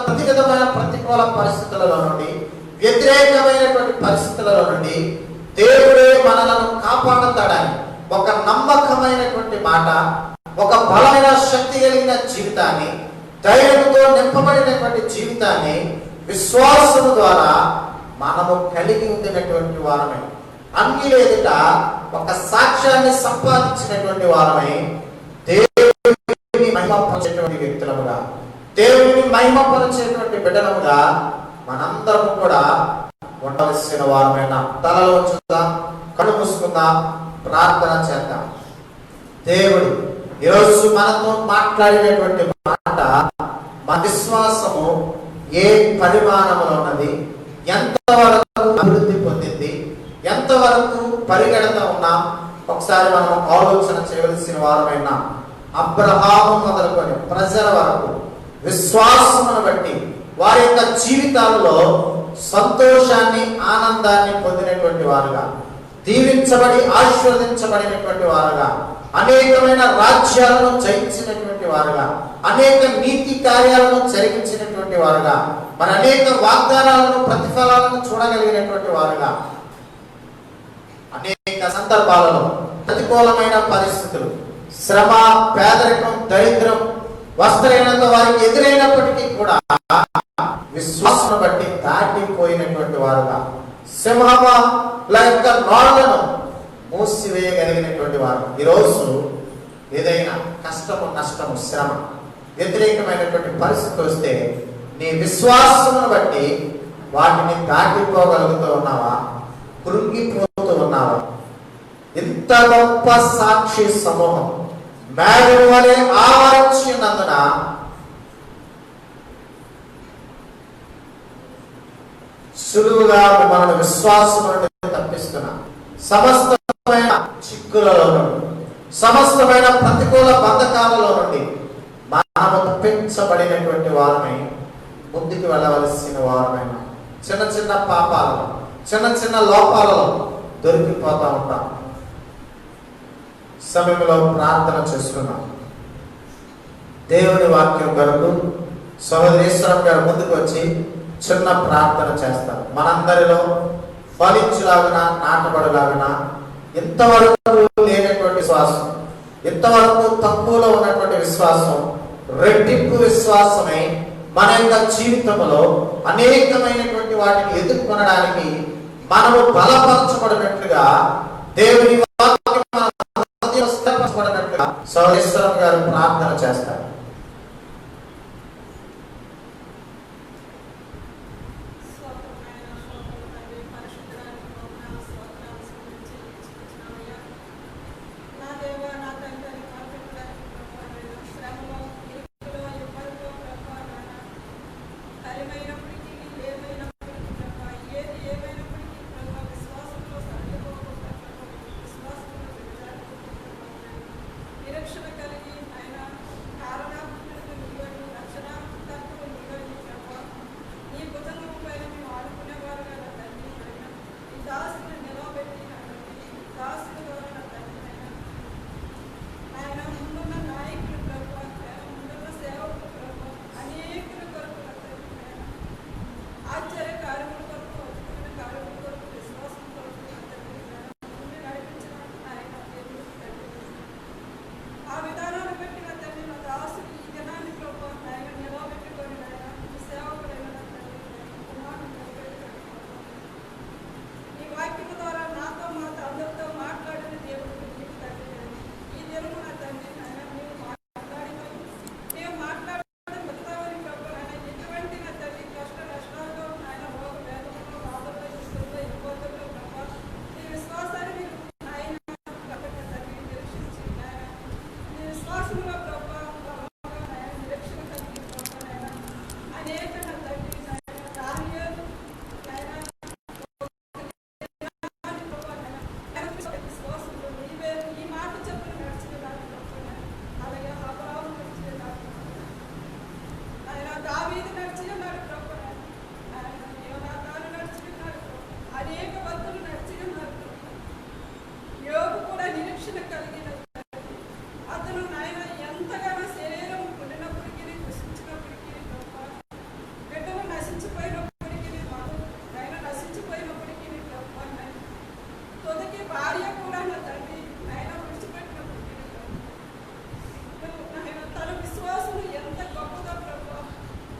ప్రతి విధమైన ప్రతికూల పరిస్థితులలో నుండి, వ్యతిరేకమైనటువంటి పరిస్థితులలో నుండి దేవుడే మనలను కాపాడుతాడని ఒక నమ్మకమైనటువంటి మాట, ఒక బలమైన శక్తి కలిగిన జీవితాన్ని, ధైర్యంతో నింపబడినటువంటి జీవితాన్ని విశ్వాసము ద్వారా మనము కలిగి ఉండినటువంటి వారమై, అన్యుల ఎదుట ఒక సాక్ష్యాన్ని సంపాదించినటువంటి వారమై, దేవుని మహిమపరిచేటువంటి వ్యక్తులముగా, దేవుని మహిమపరిచేటువంటి బిడ్డలముగా మనందరం కూడా ఉండవలసిన వారమైన. తలలో ఉంచుదాం, కళ్ళు మూసుకుందాం, ప్రార్థన చేద్దాం. దేవుడు ఈరోజు మనతో మాట్లాడినటువంటి మాట, మన విశ్వాసము ఏ పరిమాణంలో ఉన్నది, ఎంతవరకు అభివృద్ధి పొందింది, ఎంతవరకు పరిగెడతా ఉన్నాం, ఒకసారి మనం ఆలోచన చేయవలసిన వారమైన. అబ్రహాము మొదలుకొని ప్రజల వరకు విశ్వాసమును బట్టి వారి యొక్క జీవితాల్లో సంతోషాన్ని, ఆనందాన్ని పొందినటువంటి వారుగా, దీవించబడి ఆశీర్వదించబడినటువంటి వారుగా, అనేకమైన రాజ్యాలను జయించినటువంటి వారుగా, అనేక నీతి కార్యాలను జరిగించినటువంటి వారుగా, మరి అనేక వాగ్దానాలను, ప్రతిఫలాలను చూడగలిగినటువంటి వారుగా, అనేక సందర్భాలలో ప్రతికూలమైన పరిస్థితులు, శ్రమ, పేదరికం, దరిద్రం, వస్త్రహీనత వారికి ఎదురైనప్పటికీ కూడా విశ్వాసం బట్టి దాటిపోయినటువంటి వారుగా, సింహముల యొక్క నోళ్లను మూసివేయగలిగినటువంటి వారు. ఈరోజు ఏదైనా కష్టము, నష్టము, శ్రమ, వ్యతిరేకమైనటువంటి పరిస్థితి వస్తే నీ విశ్వాసమును బట్టి వాటిని దాటిపోగలుగుతూ ఉన్నావా, కృంగిపోతూ ఉన్నావా? ఇంత గొప్ప సాక్షి సమూహం మేఘము వలె ఆవరించి ఉన్నందున సులువుగా మనల్ని విశ్వాసం తప్పిస్తున్నా. సమస్తమైన చిక్కులలో నుండి, సమస్తమైన ప్రతికూల బంధకాలలో నుండి మనము తప్పించబడినటువంటి వారమై ముందుకు వెళ్ళవలసిన వారమైన. చిన్న చిన్న పాపాలలో, చిన్న చిన్న లోపాలలో దొరికిపోతా ఉంటాం. సమయంలో ప్రార్థన చేసుకున్నాం. దేవుని వాక్యం కొరకు సహోదరేశ్వరం గారు ముందుకు వచ్చి చిన్న ప్రార్థన చేస్తారు. మనందరిలో ఫలించులాగున, నాటబడులాగున ఇంతవరకు లేనటువంటి విశ్వాసం, ఇంతవరకు తక్కువలో ఉన్నటువంటి విశ్వాసం రెట్టింపు విశ్వాసమై మన యొక్క జీవితంలో అనేకమైనటువంటి వాటిని ఎదుర్కొనడానికి మనము బలపరచబడినట్లుగా, దేవుని వాక్యం మన హృదయంలో స్థిరపరచబడినట్లుగా సౌరేశ్వరం గారు ప్రార్థన చేస్తారు. నిరీక్షణ కలిగి ఆయన కారణాత్మకులకు నిలబడి రక్షణ తత్వం నిలబడి ప్రభా నీ భుజంగం పైన మేము ఆడుకునేవారు కదా తండ్రి ఆయన ఈ దాసుని నిలవబెట్టి నా తండ్రి దాసుల ద్వారా నా తండ్రి ఆయన ముందున్న నాయకులు ప్రభా ముందున్న సేవకులు ప్రభా అనేకుల కొరకు నా తండ్రి ఆశ్చర్య కార్యముల కొరకు అద్భుతమైన కార్యముల కొరకు విశ్వాసం కొరకు నా తండ్రి ముందు నడిపించిన ఆయన దేవుడు తండ్రి ఆ విధానాన్ని బట్టి నా తండ్రి నా దాసులు ఈ దినాన్ని ప్రభు ఆయన నిలవబెట్టుకొని ఆయన ఈ సేవకుడైన నా తండ్రి కుమారుని నిలబెట్టుకొని నీ వాక్యం ద్వారా నాతో అందరితో మాట్లాడిన దేవుడు నీకు తండ్రి ఈ దినము నా తండ్రి ఆయన మేము మాట్లాడినాము మేము మాట్లాడడం మిగతావని ప్రభు ఆయన ఎటువంటి నా తండ్రి కష్ట నష్టాల్లో ఆయన రోగ వేదనలో బాధల్లో ఇష్టంలో ఇబ్బందుల్లో ప్రభు నీ విశ్వాసాన్ని మీరు ఆయన కాబట్టి తండ్రి నిరీక్షించి ఆయన నీ విశ్వాసంలో ప్రభా నిరీక్షణ కలిగి ప్రభా అనేక నా తండ్రి కార్యాలు విశ్వాసంలో నీవే ఈ మాట చెప్పిన నడిచిన ప్రభా అలాగే అబ్రాహాము నడిచిన ఆయన దావీదు నడిచినాడు ప్రభా ఆయన యోనాతాను నడిచినాడు అనేక భక్తులు నడిచినారు యోగు కూడా నిరీక్షణ కలిగిన అతను నాయన ఎంతగానో శరీరం ఉండినప్పటికీ కృషించినప్పటికీ బిడ్డలు నశించిపోయినప్పటికీ ఆయన నశించిపోయినప్పటికీ తొదకి భార్య కూడా నా తండ్రి ఆయన విడిచిపెట్టినప్పటికీ ఆయన తన విశ్వాసం ఎంత గొప్పగా ప్రభావ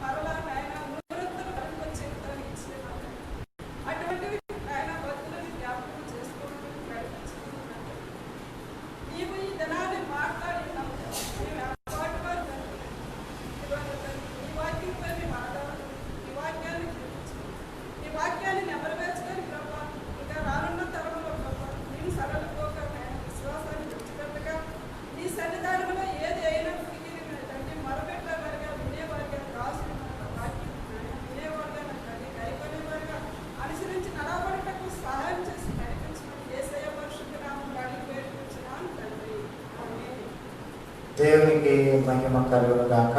మరలా ఆయన నూరంతలు కనుక జీవితాన్ని ఇచ్చిన అటువంటివి ఆయన భక్తులని జ్ఞాపకం చేసుకోవడం నడిపించుకుంటున్నాను నీవు ఈ దినాన్ని మాట్లాడినావు మేము అలవాటు వారు నీ వాక్యంపై మేము ఆధారం నీ వాక్యాన్ని గ్రహించి నీ వాక్యాన్ని నెమరవేర్చుకొని ప్రభా ఇంకా రానున్న తరంలో ప్రభా నేను సరళపోక విశ్వాసాన్ని విడిచిపెట్టగా నీ సన్నిధానంలో ఏది అయినప్పటికీ తండ్రి మొరపెట్టేవారుగా వినేవారుగా రాసిన వాక్యం వినేవారుగా తండ్రి గైకొనేవారుగా అనుసరించి నడవబడటకు సహాయం చేసి నడిపించమని యేసయ్య పరిశుద్ధ నామములో అడిగి వేడుకొంచున్నాను తండ్రి ఆమేన్. దేవునికి మహిమ కలుగును గాక.